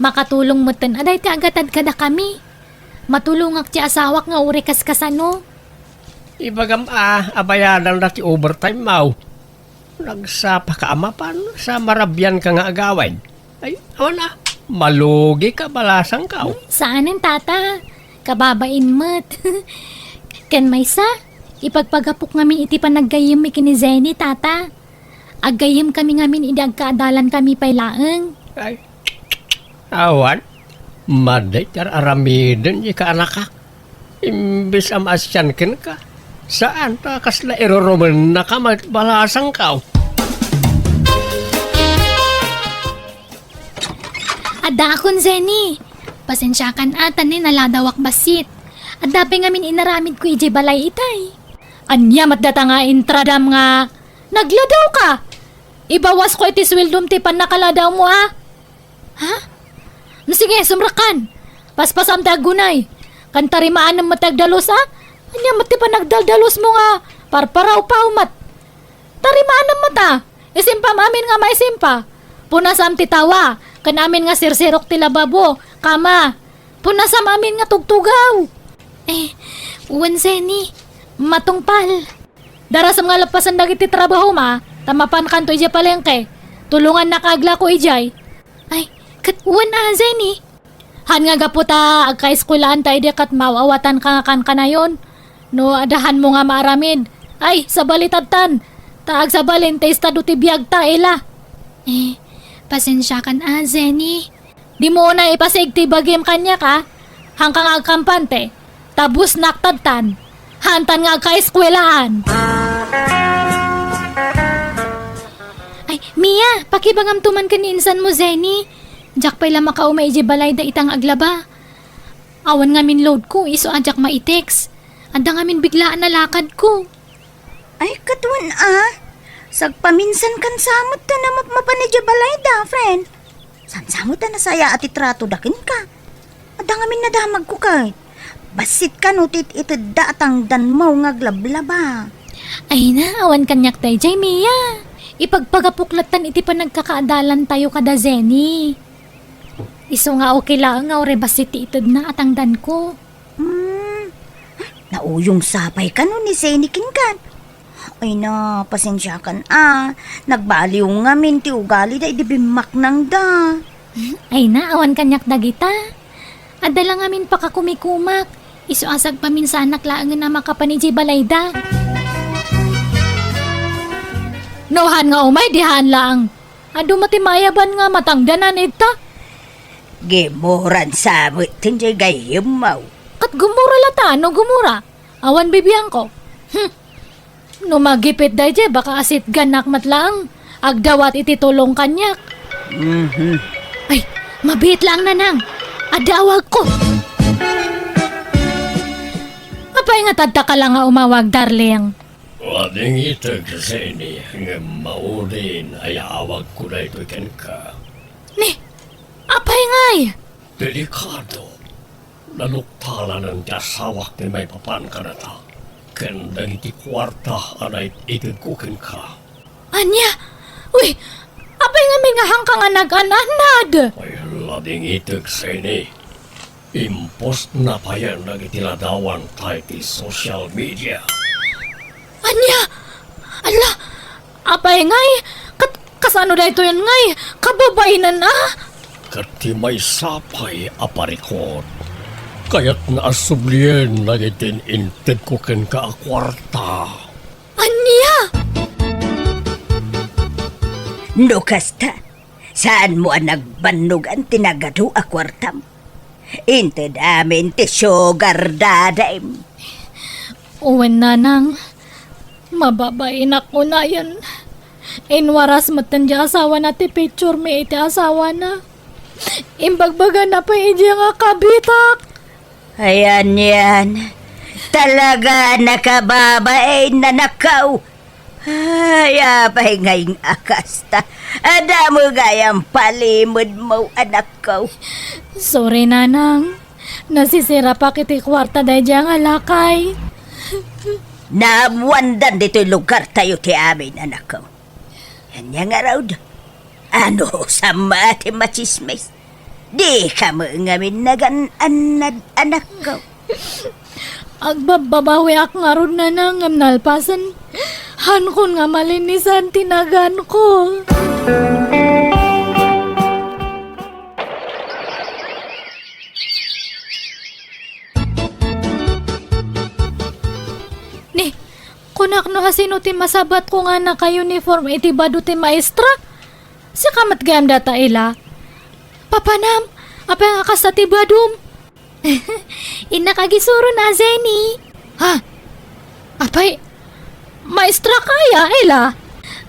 Makatulong mo tan aday ti agatad kada kami. Matulungak ti asawak nga uri kaskasano. Ibagam abayadan na ti overtime mau. Nagsapa ka amapan sa marabyan ka nga agawin. Ay, awan malugi ka balasang ka. Saanin, tata? Kababain mo't. Kan may sa, ipagpagapok ngamin iti panaggayim mi kini Zeni, tata. Aggayim kami ngamin idagkaadalan kami pailaeng. Ay, awan, maday tar aramiden di ka anak ka. Imbis amasyan kin ka. Saan ta kasla iroroman na ka balasang ka? Ada akon, Zeni. Pasensyakan atan ni naladawak basit. Adape ngamin inaramid ko ije balay itay. Anya matdata nga intradam nga. Nagladaw ka! Ibawas ko iti swildom ti pan nakaladaw mo, Ha? Sige, sumrakan. Paspasam tagunay. Kantarimaan ng matagdalos, Anya mati pa nagdaldalos mo nga. Parparaw pa umat. Tarimaan ng mata. Isimpa mamin nga maisimpa. Punasam ti tawa. Kanamin nga sirsirok ti lababo. Kama. Punasam amin nga tugtugaw. Uwan, Zeni. Matungpal. Darasam nga lapasan dagiti trabaho tamapan kanto ija palengke. Tulungan nakagla ko ijay. Ay, kat uwan Zeni. Han nga gaputa, agka-eskulaan tayo di kat mawawatan ka kan kanayon. No, adahan mo nga maaramid. Ay, sa balitatan. Taag sa balin, tayo duti biyag ta, ela. Pasensya kan Zenny. Di mo na ipasigti bagim kanya ka. Hangkang agkampante. Tabus naktadtan. Hantan nga agka-eskwelaan. Ay, Mia, pakibangam tuman kaninsan mo, Zenny. Jack pala makaumay di balay da itang aglaba. Awan nga min load ko, iso ajak maitex. Anda nga min biglaan na lakad ko. Ay, katuan sagpaminsan kan samot ta na mapanidya balay da, friend. Samot ta na saya at itrato dakin ka. Ada nga min nadamag ko kahit. Basit ka no ito datang dan mo nga glablaba. Ay na, awan kanyak tayo, Jay Mia. Ipagpagapuklatan iti pa nagkakaadalan tayo kada Zenny. Iso nga okay lang nga ore basit itod na atangdan ko. Nauyong sapay ka no ni Zenikin kan. Ay na, pasensya kan nagbaliw nga min ti ugali da idibimak nang da. Ay na, awan kanyak dagita. Adala nga min pakakumikumak. Iso asag paminsanak laang na makapaniji balayda. Nohan nga umay, dihan lang. Ado matimayaban nga matangdanan ita. Gemoran sabit tinjay gayem mau. Kat gumura lata, no gumura. Awan bibiyang ko. No magipit day je, baka asit ganak matlang. Agdawat iti tulong kanyak. Ay, mabit lang nanang. Adawag ko. Apay nga tadta ka lang nga umawag, darling. Wading itag kasi ni nga maurin ay awag ko na ito ikan ka. Ni, apay ngay. Delikado. Naluktala ng dasawak ni may papan ka na ta. Kandang iti kwarta anay itagkukin ka. Anya, uy, apay nga may nga hangkang nga nag-ananad. Ay lading itag sa ini. Impost na pa yan nagitiladawang tayo ti social media. Anya, ala, apay ngay, kasano da ito yan ngay, kababainan na. Kati may sapay aparikot. Kaya't naasublien nagitin inted ko ken ka akwarta. Anya, No kasta, saan mo ang nagbanog ang tinagado akwartam? Inted amin ti sugar dadaim. uwan nanang, mababain ako na yan. Inwaras matan di asawa na ti picture may iti asawa na. Imbagbaga na pa iti nga kabitak. Ayan yan. Talaga nakababain na nakaw. Ay, apay ngayong akasta. Ada mo gayang palimod mo, anak ko. Sorry nanang, nasisira pa kiti kwarta dahi di nga lakay. Naamwandan dito'y lugar tayo ti amin, anak ko. Yan yang araw da. Ano sa mati machismis? Di ka mo ngamin nagananad, anak ko. Agbababawi ak nga ron nanang ngam nalpasan. Hankon nga malinisan tinagan ko. Ni, kunak no asino ti masabat ko nga naka-uniform iti bado ti maestra? Si kamat gayam data ila. Papanam, apa nga kasta ti badum? Inakagisuro na, Zenny. Ha? Apay, maestra kaya, ila?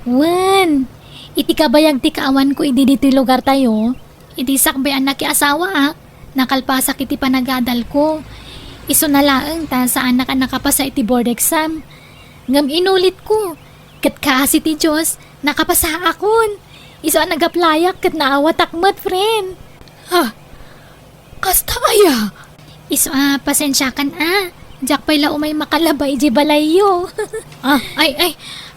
Wan, iti kabayag ti kaawan ko idi diti lugar tayo. Iti sakbay anak ki asawa, nakalpasak iti panagadal ko. Iso na laeng ta sa anak nakapasa iti board exam. Ngam inulit ko. Kat kasi ti Diyos, nakapasa akon. Iso ang nagaplayak kat naawa takmat, friend. Ha? Kasta aya? Iso pasensya kan Jack pala umay makalabay di balayo.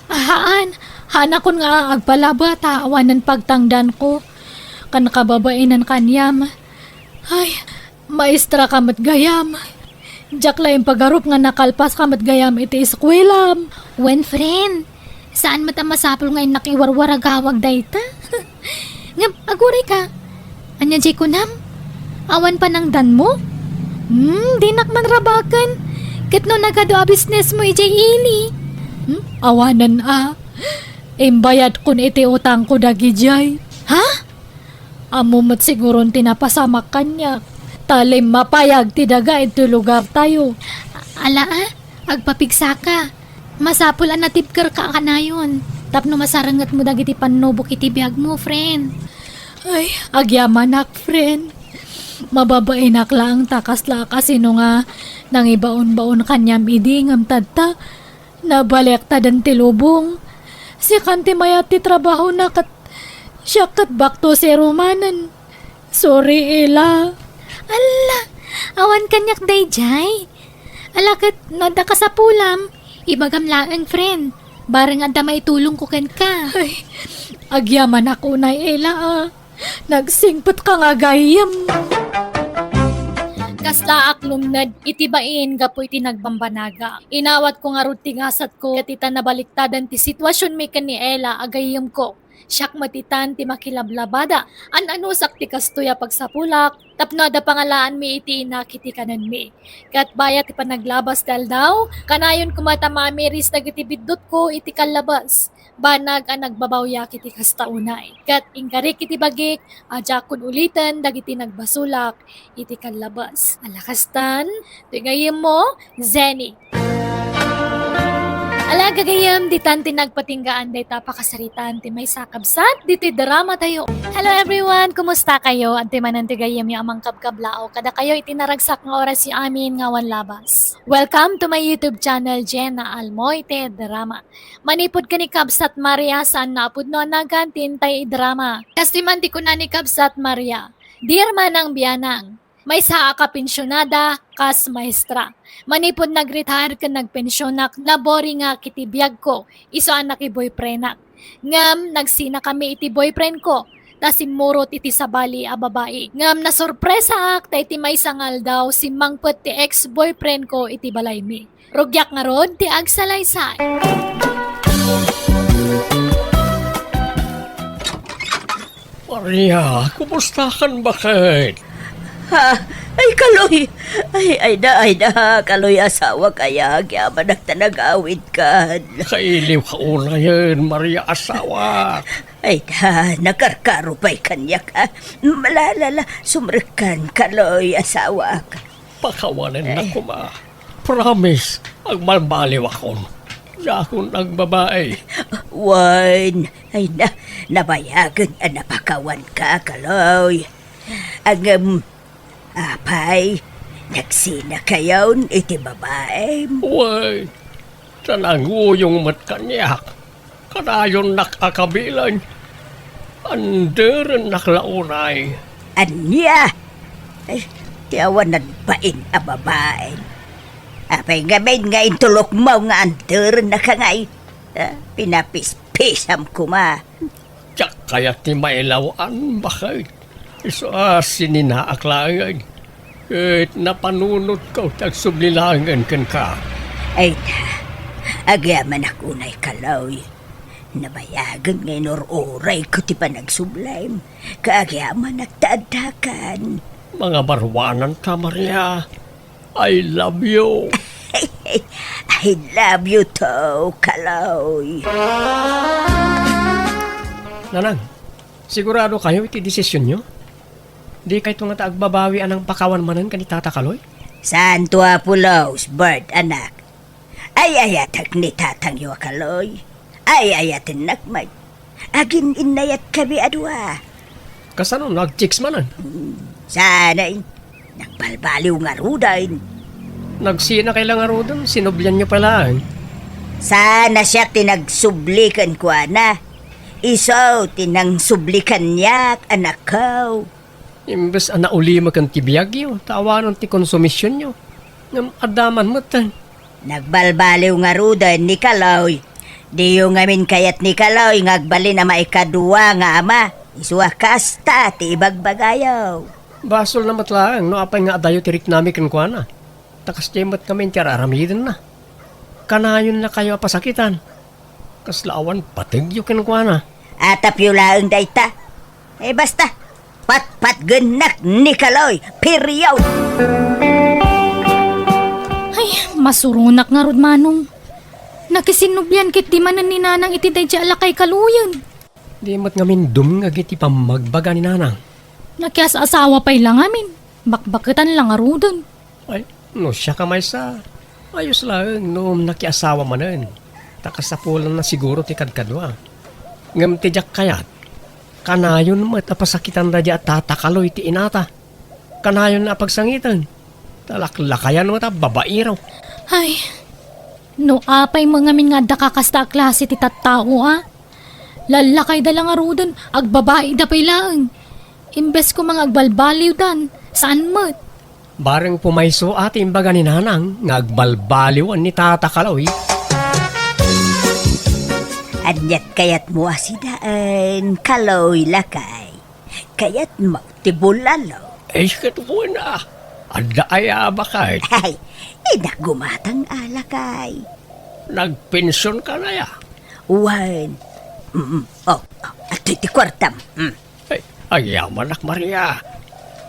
Haan. Hanakon nga agpalaba taawanan pagtangdan ko. Kan kababainan kanyam. Ay, maestra kamat gayam. Jack la yung pagarup nga nakalpas kamat gayam iti iskwelam. When friend, saan mata masapol ngayon nakiwarwarag hawag dayta? Ngam, aguray ka. Anya jay ko nam? Awan pa ng dan mo? Di nakman rabakan. Kat no nagado business mo ijay ili. Awanan Imbayad kun iti utang ko dagi jay. Ha? Amumot siguron tinapasamak kanya. Talim mapayag ti daga ito lugar tayo. Ala agpapigsa ka. Masapul natipker ka kanayon. Tapno masarangat mo dagiti panubok iti biyag mo, friend. Ay, agyamanak, friend. Mababainak lang takas sino nga nang ibaon-baon kanyam idingam tadta. Nabalik ta dan tilubong. Si kanti mayat ti trabaho na kat siya kat bakto si Romanan. Sorry, Ella. Ala, awan kanyak dayjay. Alakat nada ka sa pulam. Ibagam laang, friend. Bareng anda may tulong ko ken ka. Ay, agyaman ako na, Ella. Nagsingpot ka nga gayam. Kasla aklumnad, itibain gapo iti nagbambanaga. Inawat ko nga rutigasat ko, katita nabaliktadan ti sitwasyon may kani Ella, agayam ko. Siyak matitan ti makilablabada, sak ti kastuya pagsapulak, tapno da pangalaan mi iti inakiti kanan mi. Kat bayat ti panaglabas dal daw, kanayon kumata mamiris dagiti biddot ko iti kalabas. Banag ang nagbabawya kiti kastaunay. Kat ingkarik iti bagik, ajakon ulitan dagiti nagbasulak iti kalabas. Alakastan, tingayim mo, Zenny. Ala gagayam, di tanti nagpatinggaan day tapakasaritan ti may sakabsat, diti drama tayo. Hello everyone, kumusta kayo? Ante manan ti gayam yung amang kabkablao, kada kayo itinaragsak nga oras si amin ngawan labas. Welcome to my YouTube channel, Jenna Almoite Drama. Manipod ka ni Kabsat Maria saan naapod no anagan tintay drama. Kastimanti ko na ni Kabsat Maria, Dear Manang Bianang, may saa ka pensyonada, kas maestra. Manipod nag-retire ka nagpensyonak, nabori nga kiti biyag ko, iso anak i-boyfriendak. Ngam, nagsina kami iti boyfriend ko, tas imurot iti sabali a babae. Ngam, na sorpresa ak, ta iti may sangal daw, si mangpet ti ex-boyfriend ko iti balay mi. Rugyak nga rod, ti agsalaysay. Maria, kumusta kan bakit? Ha? Ay, Kaloy. Ay da, Kaloy asawa kaya, kyaman nagtanagawid ka. Kailiw ka una yan, Maria asawa. Ay da, nakarkaro pa'y kanya ka. Malalala, sumrekan, Kaloy asawa ka. Pakawanan na ko ma. Promise, ang malbaliw ako. Siya akong nagbabae. Wan, ay nabayagan napakawan ka, Kaloy. Ang, apay, nagsina kayon iti babae. Uy, tananguyong mat kanyak. Kanayon nakakabilan. Anderan naklaunay. Anya? Ay, tiyawanan pain a babae. Apay gamin nga intulok mo nga anderan na kangay. Pinapispisam ko ma. Tiyak kaya ti mailawan bakit? Iso sininaaklangan. Napanunot ko tagsublilangan kan ka. Ay agyaman ako na'y Kaloy. Nabayagan ngay oray ko ti panagsublaim. Kaagyaman nagtaadakan. Mga barwanan ka, Maria. I love you. I love you too, Kaloy. Nanang, sigurado kayo iti desisyon nyo? Di kayo nga taagbabawi anang pakawan manan ka ni Tata Kaloy? Santo Apulos, bird anak. Ay ayatag ni tatang yo Kaloy. Ay ayatin nakmay. Agin inayat kabi adwa. Kasano nag-chicks manan? Sana'y nagbalbaliw nga rudain. Nagsina kailang arodon, sinublyan nyo pala. Sana siya tinagsublikan ko na. Iso tinang sublikan niya anak ko. Imbes na ulima kang tibiyag yun, tawanan ti konsumisyon nyo. Ngam adaman mo tan. Nagbalbaliw nga rudain ni Kaloy. Di yung ngamin kayat ni Kaloy ngagbali na maikadua nga ama. Isuwa kasta ti ibagbagayaw. Basol na matlaang, no apay nga adayo tirik nami kan kwa na. Takas jemat kami tiyararamidin na. Kanayon na kayo pasakitan. Kaslawan patigyo kan kwa na. Atap yung laang dayta. Basta, Pat genak ni Kaloy, period. Ay, masurunak nga rod manong. Nakisinubyan kit di manan ni nanang iti day ala kay kaluyan. Di mat ngamin dum nga giti pa magbaga ni nanang. Nakias asawa pa'y lang amin. Bakbaketan lang nga rodon. Ay, no siya kamay sa. Ayos lang, no nakiasawa manan. Takasapulan na siguro ti kadkadwa. Ngam ti jak kayat. Kanayon matapasakitan da di at tatakaloy ti inata. Kanayon na pagsangitan. Talaklakayan mo ta babae raw. Ay, no apay mga min nga da kakasta klase ti tattao Lalakay da lang nga rodon, agbabae da pa'y lang. Imbes ko mga agbalbaliw dan, saan mo't? Bareng pumayso ati imbaga ni nanang, ngagbalbaliwan ni tatakaloy. Anyat kayat mo asidaan, Kaloy lakay. Kayat mo tibulalo. Ay, katuwa na. Anda ay abakay. Ay, gumatang alakay. Nagpensyon ka na ya. Wan. At iti kwartam. Ay, ayaman nak Maria.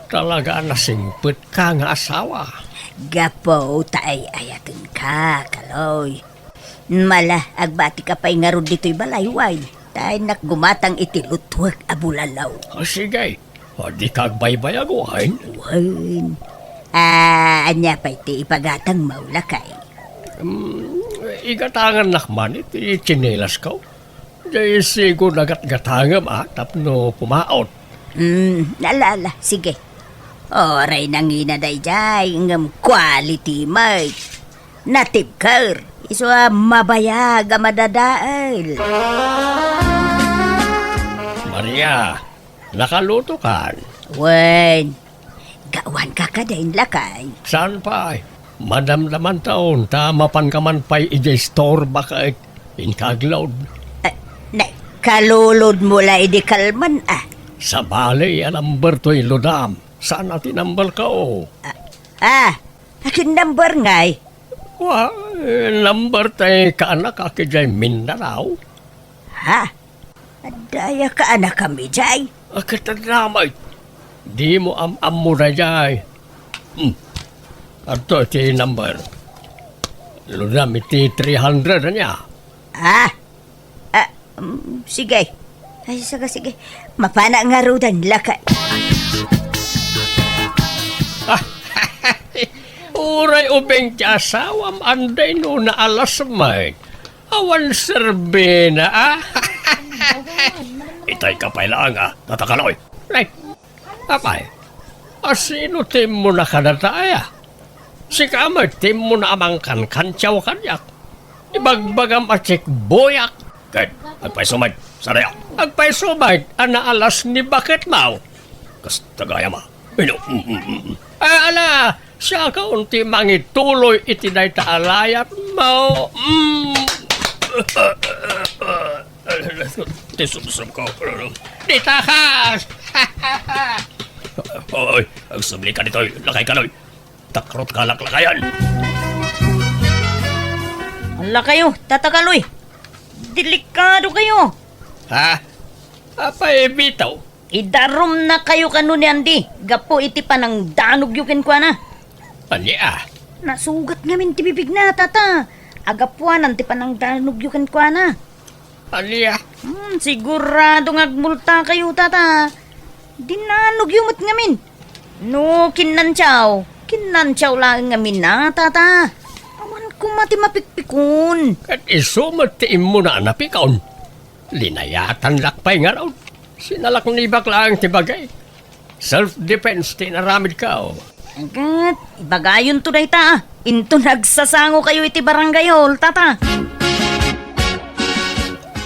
Talaga nasingpit ka nga asawa. Gapo taay ayatun ka, Kaloy. Mala, agbati ka pa'y nga ron dito'y balayway. Tayo gumatang iti lutwag abulalaw. O sige, o di kagbaybayaguhan. Wan. Anya pa iti ipagatang maulakay. Igatangan nakman iti chinelas ko. Di sigo nagat-gatangam tapno pumaot. Nalala, sige. Oray nang inaday jay, ngam quality mate. Natibkar, iso mabayag madadaal. Maria, nakaluto kan. Wen, gawan ka kadain lakay. Saan pa? Madamdaman taon, tamapan ka man pa'y ije-store baka inkaglaw. Kalulod mo la idi kalman Sa balay, number to'y ludam. Saan natin number ka o? Akin number ngay. Wa, number tayo kaanak akijay Mindanao. Ha? Adaya ka anak kami jay. Akitadamay. Di mo mo na jay. Ato iti number. Ludam iti 300 na niya. Sige. Ay, sige. Mapana nga rudan lakay. Uray ubeng ti asawam anday no na alas may. Awan serbe na Itay ka pa'y lang tatakaloy. Right. Apay. Asino tim mo na kadataya? Si kamay tim mo na amang kansyaw kanyak. Ibagbagam atsik boyak. Kahit agpaisumay, saraya. Agpaisumay, alas ni bakit mau? Kas tagaya ma. Ala, siya ka unti mangituloy itinay taalayat mo. Tisubsub ko. Di takas! Oy, agsubli ka dito, lakay kaloy. Takrot ka laklakayan. Ala kayo, tatakaloy. Delikado kayo. Ha? Apa bitaw? Idarom na kayo kanu ni Andi. Gapo iti pa ng danog yukin kwa na. Anya? Nasugat ngamin ti bibig na, tata. Agapuanan ti pa ng danog yukin kwa na. Anya? Sigurado ngagmulta kayo, tata. Dinanog yumot ngamin. No, kinantsaw lang ngamin na, tata. Awan ko mati mapikpikon. Kat isumatiin mo na napikaon. Linayatan lakpay nga raw. Sinalak ni baklang tibagay. Self-defense tinaramid ka. Agad, ibagayon to day ta. Into nagsasango kayo iti barangay hall, tata.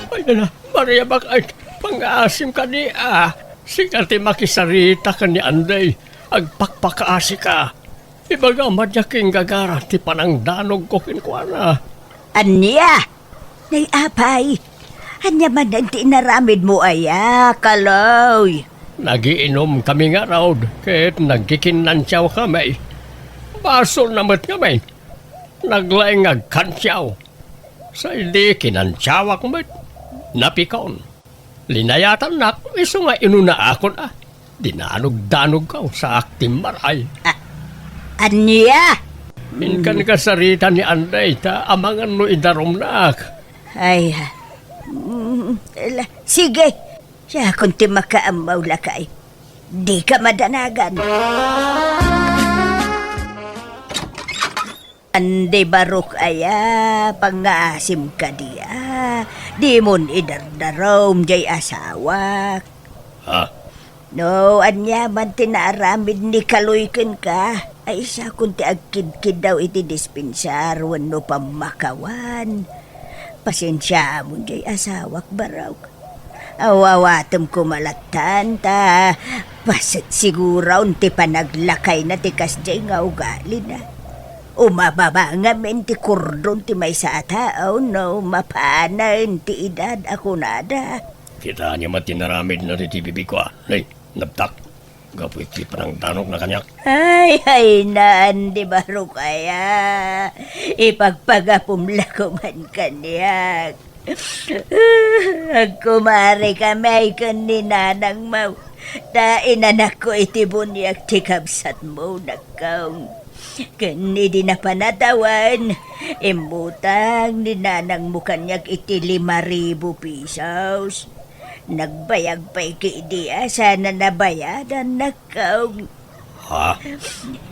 Ay na, Maria bakay. Pang-aasim ka ni Sikati makisarita ka ni Anday. Agpakpakaasi ka. Ibaga madyaking gagara ti panang danog ko kinkwana. Anya? Nay apay. Anya man ang tinaramid mo Kaloy. Nagiinom kami nga raw, kahit nagkikinantyaw kami. Baso namat kami. Naglaing agkantyaw. Sa hindi kinantyawak mo't napikaon. Linayatan nak, iso nga inuna akon Dinanog-danog ka sa akting maray. Anya? Minkan ka sarita ni Anday, ta amangan no idarom na ak. Ay, sige. Siya kung ti makaamaw lakay. Di ka madanagan. Andi barok aya, pangasim ka diya. Di mon idardarom jay asawak. Ha? No, anya man tinaaramid ni kaluyken ka. Ay siya kung ti agkid-kid daw iti dispensar, wano pamakawan. Pasensya mo jay asawak baraw. Awawatom kumalatan ta. Pasit siguro ti panaglakay na ti kasjay nga ugali na. Umababa nga men ti kordon ti may sa tao, no, mapanan ti edad ako nada. Kita niya matinaramid na ti bibig ko ah. Nay, nabtak. Gapu iti parang tanok na kanyak. Ay, naan, di baro kaya. Ipagpagapumla ko man kanyak. Agkumari kami kan ni nanang mau. Da inanak ko iti bunyak ti kabsat mo nakaw. Kani di na panatawan, imbutang ni nanang mo kanyak iti 5,000 pesos. Nagbayag pa'y kiidiya, sana nabayadan nakaw. Ha?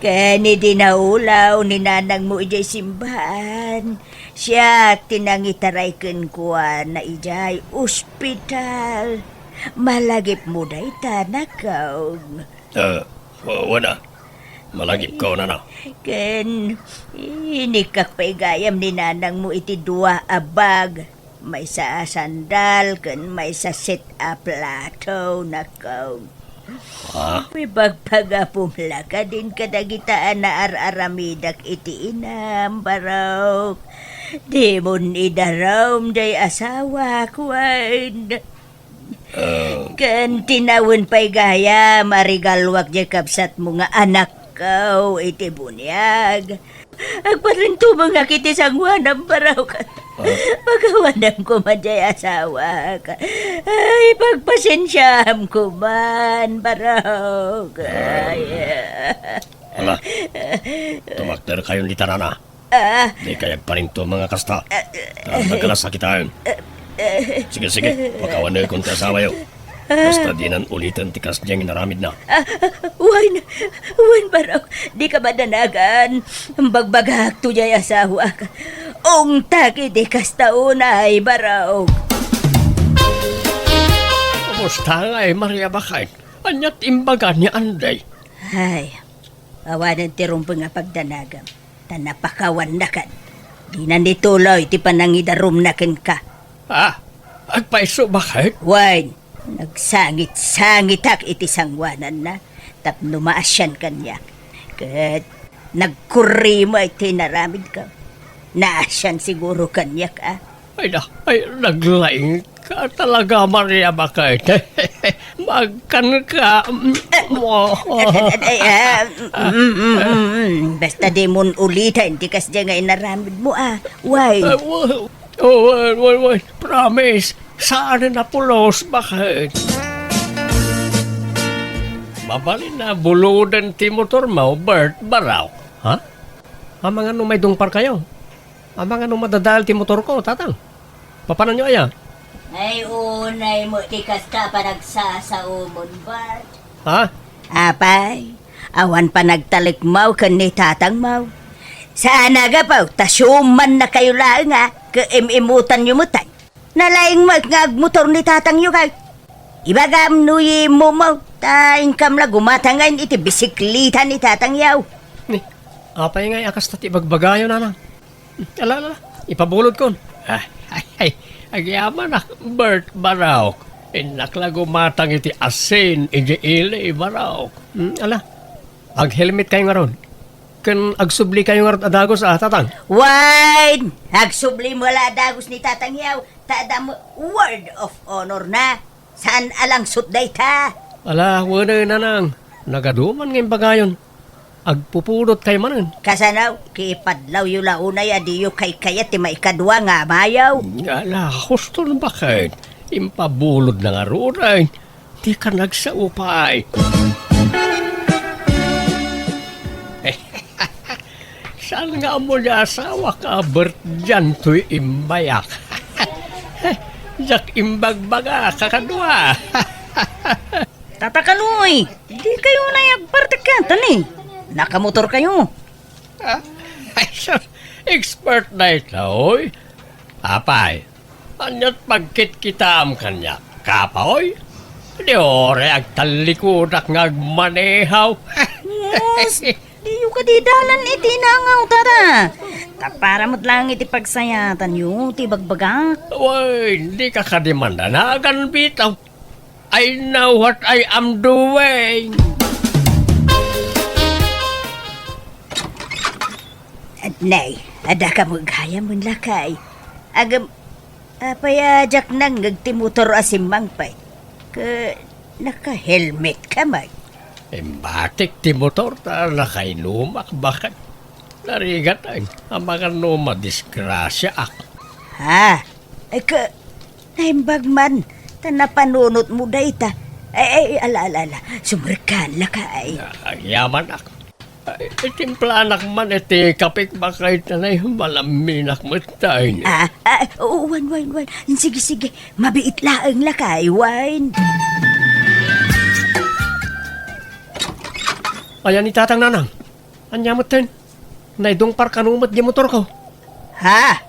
Kani di naulaw ni nanang mo ijay simbahan. Siya tinangitaray kuwa na ijay ospital. Malagip mo day tanakaw. Wala. Malagip ko na na. Ken, inikak pa'y gayam ni nanang mo iti 2 abag. May sa sandal, ken may sa sit-up plato, nakaw. Ha? May bagpagapumla ka din kadagitaan na aramidak iti inam, barok. Di mo nidarom day asawa, kwan. Kan tinawon pa'y gaya, marigalwak di kapsat mo nga anak ko, iti bunyag. Agparinto mga kiti sangwanam baraw ka. Pagawanam ko man di asawa ka. Ay, pagpasensyam ko man baraw ka. Ala, tumakder kayo ni Tarana. Di kayag pa rin to mga kasta. Nagalas sa kitaan. Sige, pakawan na yung kunti asawa yo. Basta di nan ulitan tikas diyang inaramid na. Wan baraw, di ka madanagan. Bagbagak to jay asawa ka. Ong taki di kastaunay baraw. Kumusta nga Maria Bakay? Anyat imbaga ni Anday. Ay, awanan ti rumpo nga pagdanagam. Tanapakawan na kan. Di na nituloy ti panangidarum na ken ka. Ha? Agpaiso bakit? Wan, nagsangit-sangitak iti sangwanan na. Tapno maasyan kanya. Kat nagkurimo iti naramid ka. Naasyan siguro kanya ka. Ay naglaing ka talaga Maria Bakay. Magkan ka. Basta di mon ulitan, di kas nga inaramid mo Why? Wait. Promise. Saan na pulos bakit? Mabalin na buludan ti motor mo, Bert, baraw. Ha? Amang ano may dungpar kayo? Amang ano madadal ti motor ko, tatang? Papanan nyo aya? Ay, unay mo, di kas ka pa nagsasaumon, Bart. Ha? Apay, awan pa nagtalikmaw kan ni tatang maw. Saan agapaw, tasyuman na kayo lang kaimimutan nyo mutay. Nalaing magmotor ni tatang nyo kay. Ibagam nuyi mo mo, taing kamla gumatangan iti bisiklita ni tatang yaw. Ni, apay ngay akas tati bagbagayo na. Ala, ipabulod kon. Agyaman na, Bert, baraw. Inakla gumatang iti asin, iti ili, baraw. Ala, ag-helmet kayo nga ron. Kan agsubli kayo nga adagos tatang. Wine! Agsubli mo la adagos ni tatang yaw. Tada mo word of honor na. Saan alang sutday ta? Ala, wala na nang. Nagaduman ngayon bagayon. Agpupulot kayo manan. Kasanaw, kipadlaw yung launay adiyo kay kayat ti maikadwa nga mayaw. Ala, gusto na bakit? Impabulod na nga ron. Di ka nagsaupay. Saan nga mo niya asawa ka, Bert, dyan to'y imbayak. Jak imbagbaga, kakadwa. Tatakaloy, di kayo na yagpartikatan eh. Nakamotor kayo. Ay, sus, expert na ito, oy. Apay, anyat pagkit kita am kanya. Kapaoy, di ore agtalikudak ngagmanehaw. Yes, di yung kadidalan iti nangaw tara. Taparamot lang iti pagsayatan yung tibagbagak. Uy, hindi ka kadimanda na agan bitaw. I know what I am doing. Nay, ada ka mo gaya mo lakay. Agam, apayajak nang nagtimutor asimang pay. Naka-helmet ka may. Embatik ti motor ta nakainumak bakit? Narigat ay ang mga numa disgrasya ako. Ha? Ay ka, naimbag man. Tanapanunot mo day ta. Ay, ala. Sumrikan lakay. Yaman ako. Itimplanak man iti kapik bakay tanay malaminak mo tayo. Wan. Sige. Mabiit laang lakay, wine. Ayan ni tatang nanang. Anya mo ten. Naidong parkanumot di motor ko. Ha?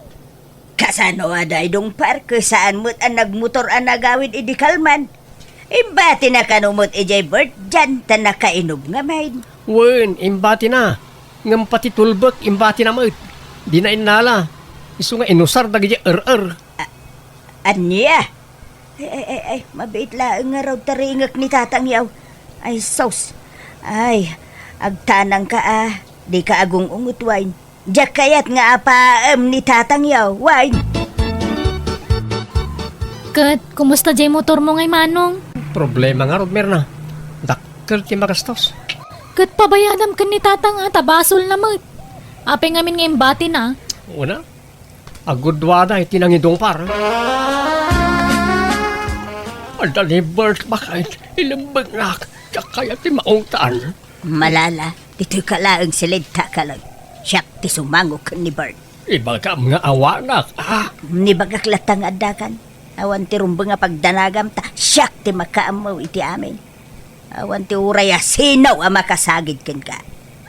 Kasano aday dong parke saan mo't ang nagmotor ang nagawid idikalman? Imbati na kanumot ijay Bert dyan ta nakainom nga main. Wen, imbati na. Ngam pati tulbek, imbati na mo. Di na inala. Isu nga inusar dagi Anya? Ay, mabait laang nga raw taringak ni tatang yaw. Ay, sos. Ay, agtanang ka di ka agong ungut wine. Diyak kayat nga apaam ni tatang yaw, wine. Kat, kumusta jay motor mo ngay manong? Problema nga rod, Merna. Dakkel ti makastos. Kat pabayadam ka ni tatang tabasol na mo. Apeng ngamin ngayon bati na. Una, agudwada iti nangidong par. Anda ni Bert bakit ilambag na kaya ti maungtaan. Malala, dito'y kalaang silid ka lang. Siyak ti sumangok ni Bert. Iba ka mga awanak. Ni bagaklatang adakan. Awan ti rumba nga pagdanagam ta. Siyak ti makaamaw iti amin. Awan ti uraya sinaw ang makasagid ken ka.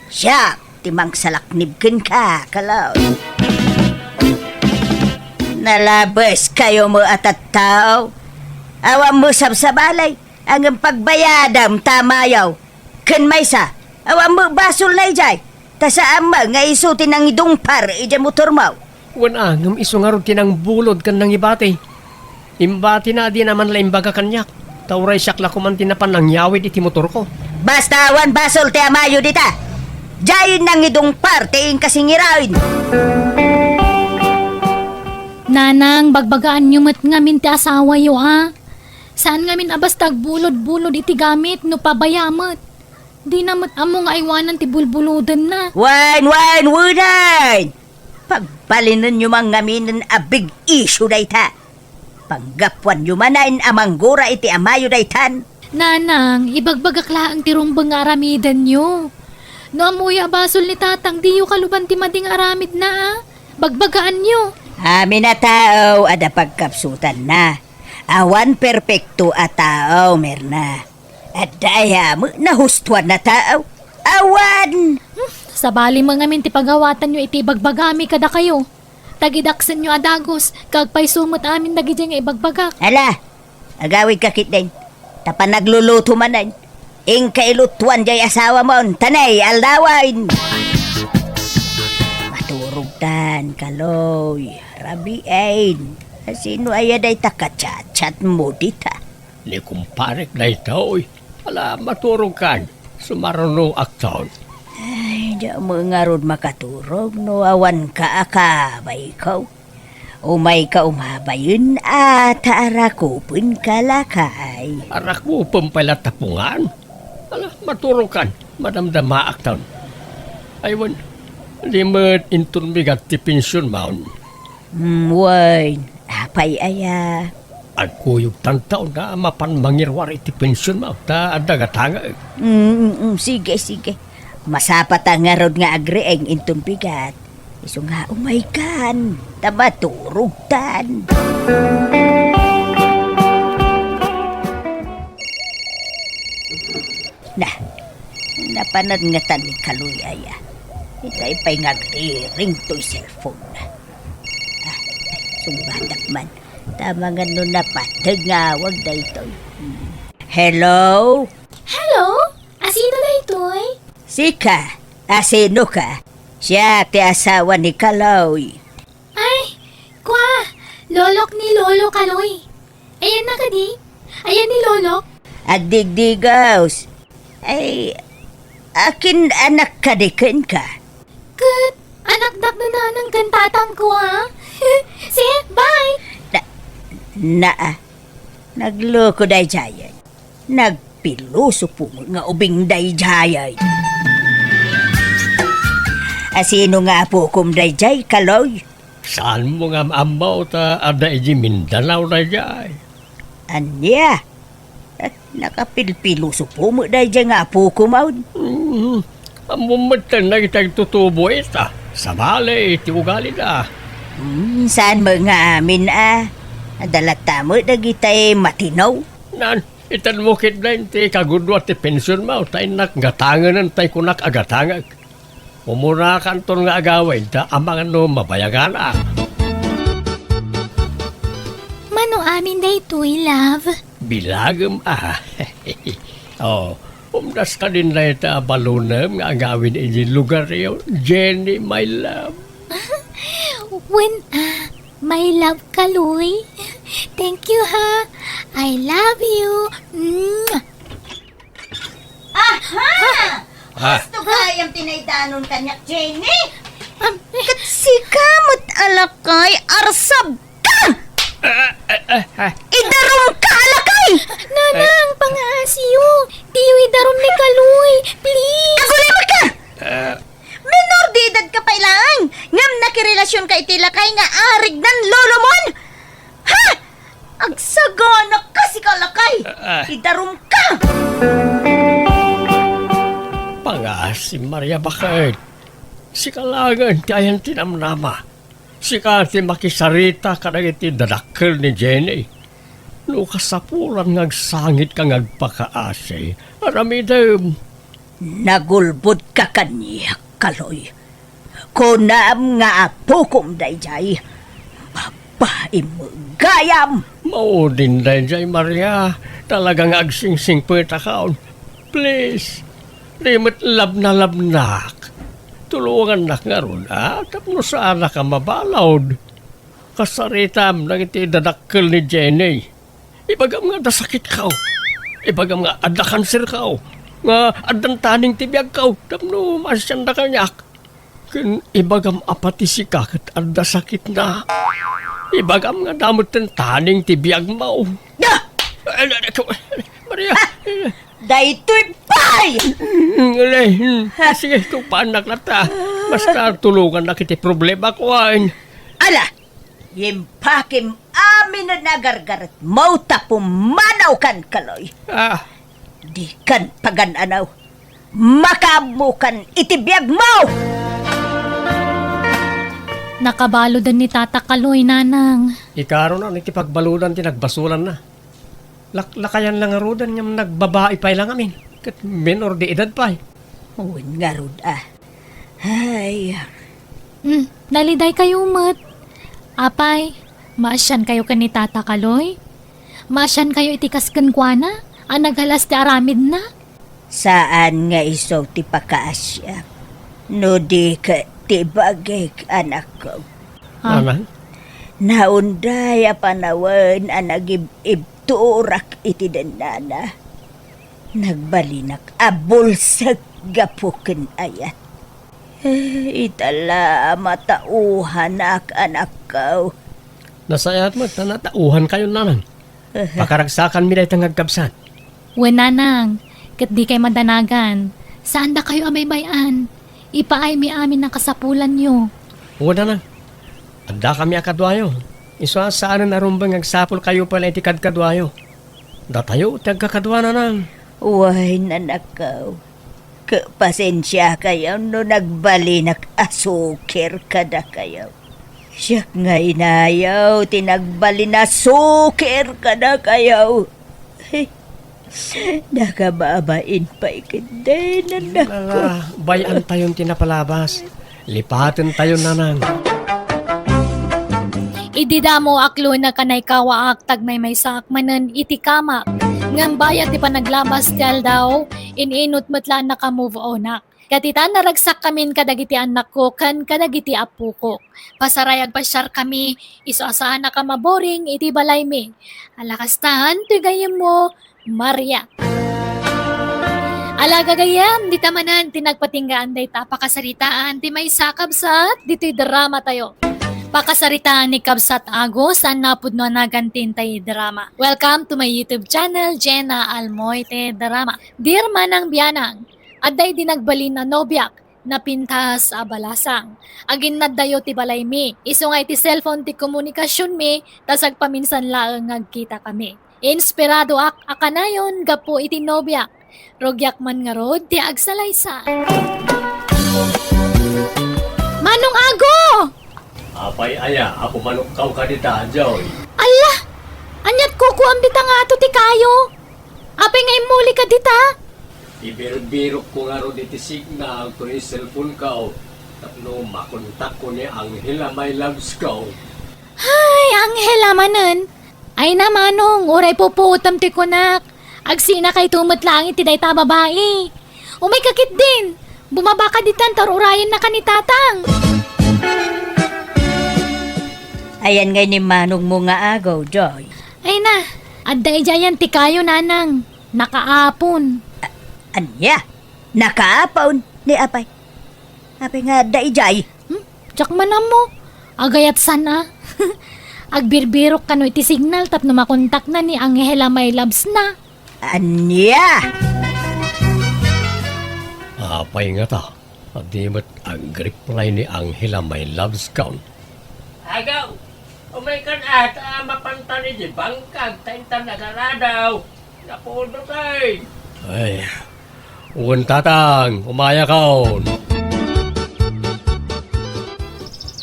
Siyak ti mangsalaknib ken ka, kalaw. Nalabas kayo mo at tao. Awan mo sabsabalay. Ang pagbayadam tamayaw. Ken maysa. Awan mo basol na ijay. Ta sa ama nga isutin ang idungpar ija motor mo. Wana, ngam iso nga rod tinang bulod kan nang ibati. Imbati na di naman la imbaga kanyak. Tauray siyak la kuman tinapan ng yawid iti motor ko. Basta awan basol ti amayo dita. Jayin nang idungpar ti kasingirawin. Nanang, bagbagaan nyo mat ngamin ti asawa yo Saan ngamin abas tagbulod-bulod iti gamit no pabayamot. Di namat amo nga iwanan ti bulbuludan na. Wine! Pagbalinan nyo mang ngaminan a big issue dayta. Panggapuan nyo manain amang gura iti amayo daytan. Nanang, ibagbagakla ang tirumbang aramidan nyo. No amuya basol ni tatang, di yu kaluban ti mading aramid na Bagbagaan nyo. Amin na tao, ada pagkapsutan na. Awan perpekto a tao, Merna. At daya mo, nahustuan na tao. Awan! Sa bali mga ngamin ti pagawatan nyo iti bagbagami kada kayo. Tagidaksan nyo adagos, kagpay sumot amin dagidya nga ibagbagak. Ala, agawid kakit din. Tapan nagluluto manan. Ing kailutuan jay asawa mo, tanay, aldawain. Maturog tan, kaloy, rabiain. Sino ayaday takachat-chat mo dita? Ni kumparek na ito, oy. Ala, maturog kan. Sumarunong aktaon. Ay, di mo nga ron makaturog, no awan ka akabay ko. Umay ka umabayin at arakupin ka lakay. Arak mo pampalatapungan. Ala, maturog kan. Madamdama aktaon. Aywan, limit inturmigat ti pensyon maun. Wine, apay aya. Agkuyog tantaon na mapan mangirwar iti pensyon mo. Ta adagatanga. Sige. Masapat ang ngarod nga agreeng intong bigat. Iso nga umaykan, tabaturugtan. Napanad nga tan ni Kaluyaya. Itay pa'y ngagriring to'y cellphone. Sumbadak man. Tama nga nun napatag nga awag na ito'y. Hello? Hello? Asino na ito'y? Sika, asino ka? Siya ti asawa ni Kaloy. Ay, kwa, lolok ni Lolo Kaloy. Ayan na ka di? Ayan ni Lolo? Agdigdigaws. Ay, akin anak kadikin ka. Kat, anak dak na ng kantatang ko ha? Sige, bye! Nagloko day jayay. Nagpiluso po nga ubing day jayay. Asino nga po kum day jay, Kaloy? Saan mo nga maambaw ta ada iji Mindanao na jay? Anya? Nakapilpiluso po mo day jay nga po kumaw. Amumatan na kitang tutubo ita. Sa bale, iti ugali na. Saan mo nga amin Adalata mo dagitay matinaw. Nan, itan mo kit na iti kagudwa ti pensyon mo. Tay nakgatangan ng tay kunak agatangag. Umuna kanton nga agawin ta amang ano mabayagan Mano amin na ito'y, love? Bilagam umdas ka din na ita balunam nga agawin iti lugar yun. Jenny, my love. When, my love Kaloy. Thank you ha. I love you. Gusto kayang tinaydanon kanyak, Jenny? Katsikamot alakay, arsab ka! Idarom ka alakay! Nanang, pangasiyo. Tiyo idarom ni Kaloy. Please. Ako lemar ka! Minor de edad ka pa ilang! Ngam nakirelasyon ka itilakay nga arig ng lolo mon! Ha? Agsagana ka si kalakay! Idarom ka! Si Maria bakit? Si Kalagan ti ayan tinamnama. Si Kati makisarita kanang iti dadakkel ni Jenny. No kasapulan ngagsangit ka ngagpakaasay. Aramidem. Nagulbod ka kaniya, Kaloy. Kunam nga apukom dayjay. Babae mo gayam. Maudin dayjay Maria. Talagang agsingsing petakaon. Please. Rimit labnak. Tulungan nak nga ron, tapno sa anak ka mabalawd. Kasaritam nang iti dadakkel ni Jenny. Ibagam nga dasakit ka. Ibagam nga adda kanser ka. Nga addan taning tibiyag ka. Tapno masyan na kanyak. Kin ibagam apati si kakit adda sakit na. Ibagam nga damot ng taning tibiyag mo. Maria! Daytoy pay! Sige, kung paanak na ta. Basta tulungan na kiti problema ko ay. Ala! Yimpakim amin na nagargarat. Mauta pumanaw kan, Kaloy. Di kan pagananaw. Makamukan itibiyag mo! Nakabalodan ni Tata Kaloy, nanang. Ikaro na, nagtipagbaludan, tinagbasulan na. Lakayan lang arudan niyang nagbabae pa lang amin. Kat menor de edad pa eh. Uwin nga rod Ay. Naliday kayo mat. Apay, maasyan kayo ka ni Tata Kaloy? Maasyan kayo itikas kankwana? Ang naghalas ti aramid na? Saan nga iso ti pakaasya? No di ka ti bagay anak ko. Nanang? Naunday apanawan ang nagib-ibturak iti danana. Nagbalinak abulsag gapukin ayat. Itala matauhan anak ko. Nasayat mo, natauhan kayo nanang. Pakaragsakan mi dahi tangagkabsan. Wen nanang, kat di kay madanagan. Saan da kayo amay-bayan? Ipaay mi amin ng kasapulan nyo. Oo nanang. Adda kami akadwayo. Iso saan na narumbang agsapol kayo pala iti kadkadwayo. Datayo, tagkakadwa nanang. Uway nanak ko. Pasensya kayo no nagbalinak asukir kada kayo. Siya nga inayaw, tinagbali na sukir kada kayo. Ay, nakababain pa ikindi na nako. Bayan tayong tinapalabas. Lipatin tayo nanang. Ididamo aklo na kanay kawaak tagmay may sakmanan iti kamak. Ngam bayat di pa naglabas tel daw, ininot matla naka-move onak. Katitan naragsak kamin kadagiti anak ko kan kadagiti apu ko. Pasarayag pasyar kami, iso asahan na ka maboring iti balay mi. Alakastahan, tigayim mo, Maria. Alagagayam, di tamanan, tinagpatinggaan day ta pakasaritaan, ti may sakab sa dito'y drama tayo. Pakasaritaan ni Kabsat Agos, saan napudno nagantin tayo drama. Welcome to my YouTube channel, Jenna Almoite Drama. Dear Manang Bianang, aday dinagbalin na nobyak, napintas sa balasang. Agin nadayo ti balay mi, iso nga iti cellphone ti komunikasyon mi, tasag paminsan laang ngagkita kami. Inspirado akanayon, gapo iti nobyak, rogyak man nga rod, ti agsalaysa. Manong Ago! Apay aya, ako manukkaw ka dita, Joy. Ala! Anyat kukuam dita nga ato ti kayo. Apay nga imuli ka dita. Ibirok-birok ko nga ro diti signal to yung cellphone ka o. Tapno makontak ko ni Angela my loves ka o. Ay, Angela manen. Ay na manong, uray puputam ti kunak. Agsina kay tumot lang iti dayta babae. Umay kakit din. Bumaba ka ditan tarurayan na ka ni tatang. Ayan nga ni manong mo nga agaw, Joy. Ay na, adday jayan ti kayo nanang. Nakaapon. Anya, nakaapaw ni apay. Apay nga daijay. Tsak manam mo. Agayat sana. Agbirbirok ka no iti signal tapno makontak na ni Angela my loves na. Anya! Apay nga ta. At di mo't ang reply ni Angela my loves count. Agaw, umay kan ata mapantani di bangkag taintan nagaradaw. Napuno tay. Ay, uwan tatang, umaya kaon.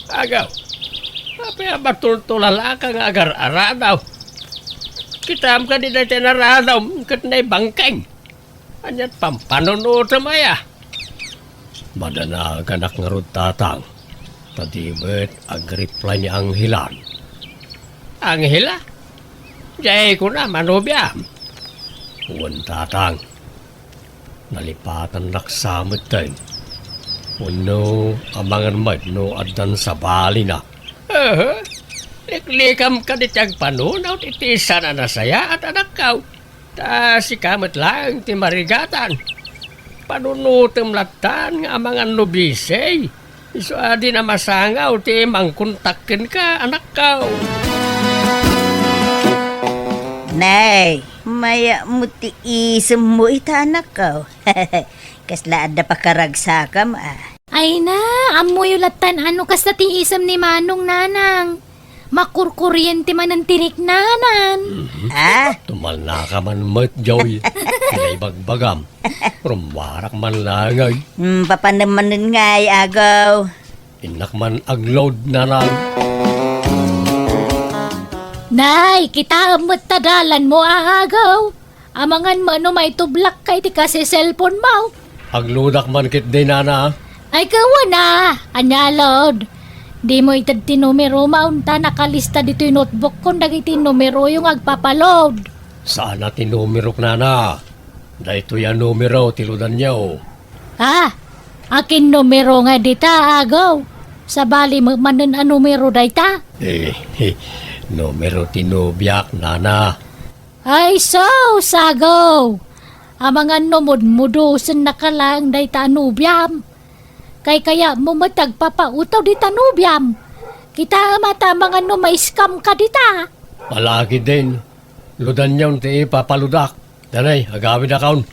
Agaw, apay abatultulala ka nga agar-aradaw. Kitam ka di na tinaradaw, kat na'y bangkeng. Anyat pampanuno tamaya. Madana ganak nga rod tatang. Tadibet ang reply ni Angela. Angela? Jay ko na manubiyam. Uwan tatang. Nalipatan naksamot tayo. Uno, amangan mat no adan sa bali na. Liklikam ka di tiyag panunaw, itisa na nasaya at anak ka. Ta si kamat lang ti marigatan. Panunutem latan nga amangan nubisay. Iso adi na masangaw ti mangkontakin ka anak ka. Nay, maya mo ti isem mo ita anak ko. Kaslaan na pakaragsakam Ay na, amoy ulatan ano kas ti isam ni Manong nanang. Makurkuryente man ang tirik nanan. Tumal na ka man mat, Joy. Kaya bagbagam. Rumwarak man langay. Papanamanin ngay agaw. Inak man agload na lang. Nay, kita amot tadalan mo aagaw. Amangan mo no may tublak kay ti kasi cellphone mo. Agludak man kit din nana. Ay kawa na, anyalod. Di mo itad ti numero maunta nakalista dito yung notebook kung dagiti numero yung agpapaload. Saan natin numerok nana? Dahito yan numero, tiludan niyo. Akin numero nga dita agaw. Sa bali manan a numero dayta. Numero tinubyak nana. Ay so, sagaw. Amangan numod-mudusan nakalang dayta anubyam. Kay kaya mo matagpapautaw di tanubyam. Kita mata mga no may scam ka dita. Palagi din. Ludan niyo ti papaludak. Danay, agawid akaon.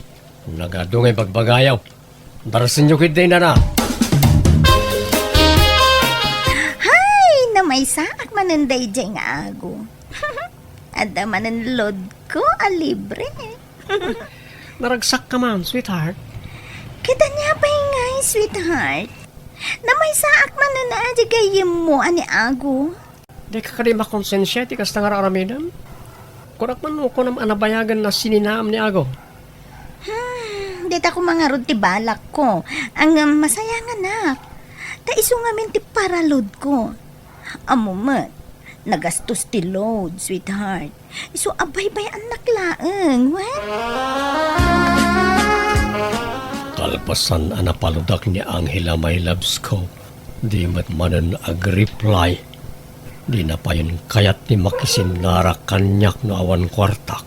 Nagadungay pagbagayaw. Barasin niyo kit din na. Hay, na may saak mananday dyan nga ago. Ada manan load ko, libre. Naragsak ka man, sweetheart. Kita niya pa ngay, sweetheart. Na may saak man na naadya gayem mo, ani ago. Di ka kadi makonsensya, ti kas tangar aramidan. Kurak man ko nam anabayagan na sininaam ni Ago. Dita ko mga rod ti balak ko. Ang masaya nga nak. Ta iso nga min ti paralod ko. Amo mat, nagastos ti load, sweetheart. Iso abay-bay anak laeng, what? Kalpasan anapaludak ni Angela my loves ko. Di mat manan ag-reply. Di na pa yun kayat ni makisinara kanyak na awan kwartak.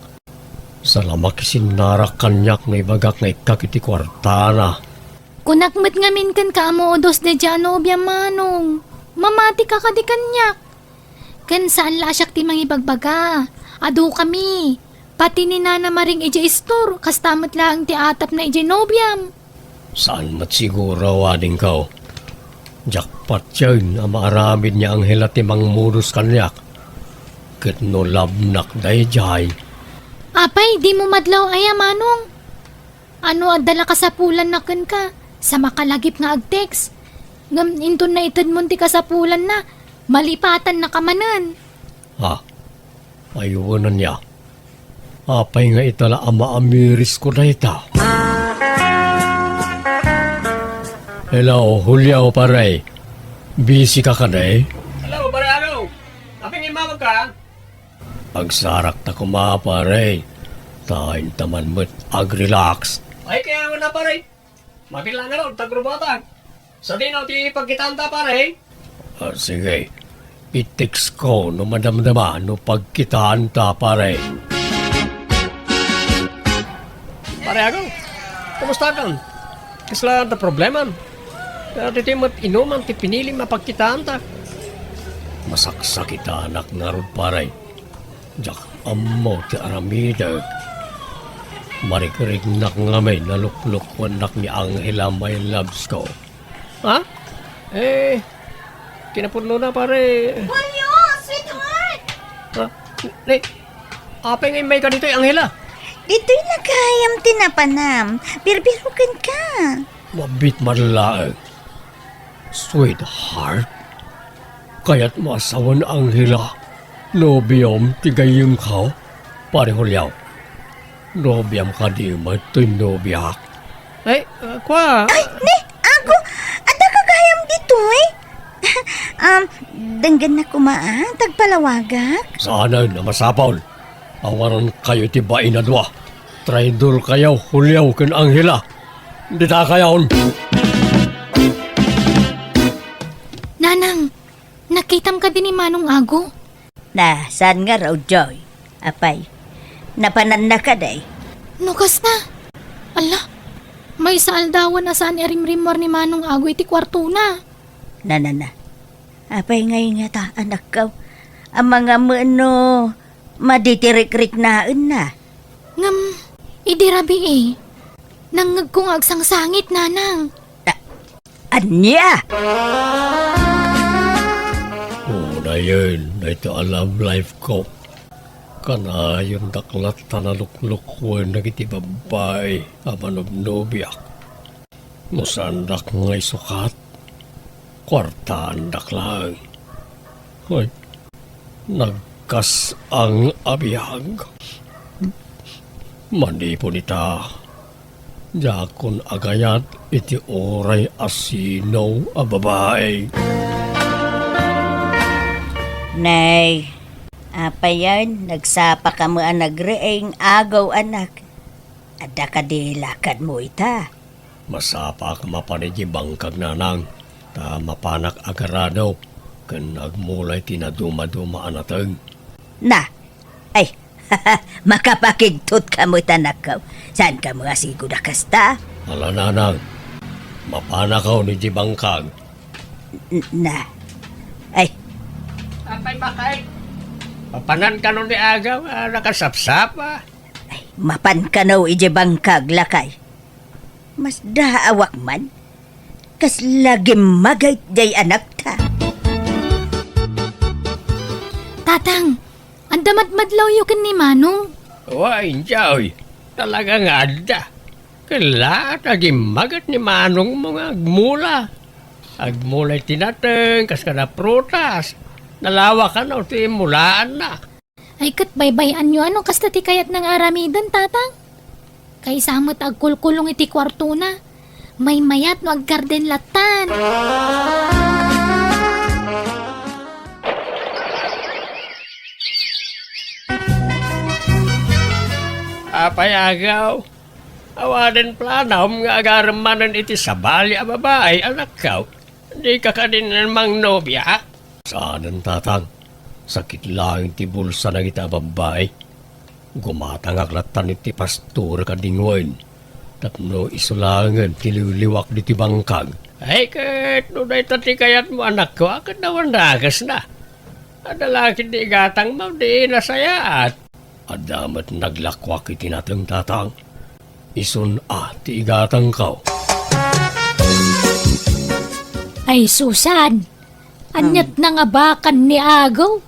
Sala makisinara kanyak na ibagak na ikakiti kwartana. Kunakmet ngamin kan ka mo dos de jano biya manong. Mamati ka kadi kanyak. Kan saan lasyak ti mangibagbaga. Ado kami. Pati ni Nana Maring ije istor. Kastamat lang ti atap na ije nobyam. Saan mat siguro wading kao? Jakpat yun ang maaramid niya ang hila timang mudus kanyak. Kat no labnak dayjay. Apay, di mo madlaw aya manong. Ano adala ka sa pulan na kan ka? Sa makalagip nga agtext. Ngam inton na itad mo ti ka sa pulan na. Malipatan na kamanan. Ha? Ayunan niya. Apay nga itala ang maamiris ko na ita. Hello, Julio pare. Busy ka ka na eh? Hello, pare ano? Aping imamag ka? Pagsarak ta kuma pare. Tain taman mo't ag-relax. Ay, kaya nga na pare. Mapila na ron, tagrubatan. Sa dinaw, ti pagkitanta pare. Sige. I-text ko no madamdama no pagkitaan ta pare. Pare ako, kumusta ka? Kasla na problema. Dito yung inuman, ti pinili mapagkitaan ta. Masaksak kita anak nga ron pare. Jak amo ti aramidag. Marikrig nak nga may nalukluk wanak ni Angela my loves ko. Ha? Kinapuno na pare. Julio, sweetheart! Ha? Apay nga may ka dito yung Angela. Dito'y nagkayam tinapanam. Birbirukan ka. Mabit manlaang. Sweetheart. Kaya't masawan Angela. Nobyam tigayim ka. Pare Julio. Nobyam ka di mato'y nobyak. Ay, kwa. Ay, ne, ako, ada kagayam dito eh. Danggan na kumaan, tagpalawagak. Sana na masapaw. Awaran kayo tibain na dwa. Traidor kayo, Julio ken Angela. Dita kayon. Nanang, nakitam ka din ni Manong Ago. Na, saan nga raw, Joy? Apay, napananda ka day. Nukas na. Ala, may saaldawan na saan erimrimor ni Manong Ago iti kwarto na. Na. Apay ngayon nga ta, anak ka. Ang mga mano, maditirik-rik naan na. Ngam, idirabi eh. Nangag kong agsang sangit, nanang. Anya! Na yun, na ito alam life ko. Kana yung daklat tanaluklukwan na kitibabay, abanobnobyak. Musandak ngay sukat, kwartaan daklang. Hoy, nagkas ang abiyag. Manipon ita. Jakon agayat iti oray asino a babae. Nay, apa yan? Nagsapa ka mo ang nagreeng agaw anak. Ada ka di lakad mo ita. Masapa ka mapanigi bangkag nanang. Ta mapanak agarado. Kan nagmulay tinaduma-duma anatang. Na, ay, makapakigtot ka mo tanakaw. Saan ka mga siguro kasta? Ala nanang, mapanakaw ni di bangkag. Na, ay, Apay bakay. Papanan ka nun ni agaw, nakasapsap mapan ka na ije bangkag lakay. Mas daawak man. Kas lagi magay day anak ta. Tatang, andamat madlaw yukin ni Manong. Uy, Joy. Talaga nga ada. Kala at agimagat ni manong mga agmula. Agmula'y tinateng, kas ka na prutas. Nalawa ka na o ti mulaan na. Ay kat baybayan nyo ano kasta ti kayat ng aramidan tatang. Kay samot agkulkulong iti kwarto na. May mayat no aggarden latan. Apayagaw. Awaden planaw nga agaramanan iti sabali a babae anak kaw. Di ka din namang nobya. Saanan tatang, sakit lang ti bulsa na kita babae. Gumatang aklatan iti pastor ka dingwain. Tapno isulangan tililiwak di ti bangkag. Ay kat, nunay tati kayat mo anak ko, akad na wanagas na. Adalaki di gatang mo, di nasayaat. Adamat naglakwak iti natang tatang. Isun ti igatang kaw. Ay Susan, anyat na nga bakan ni Agaw.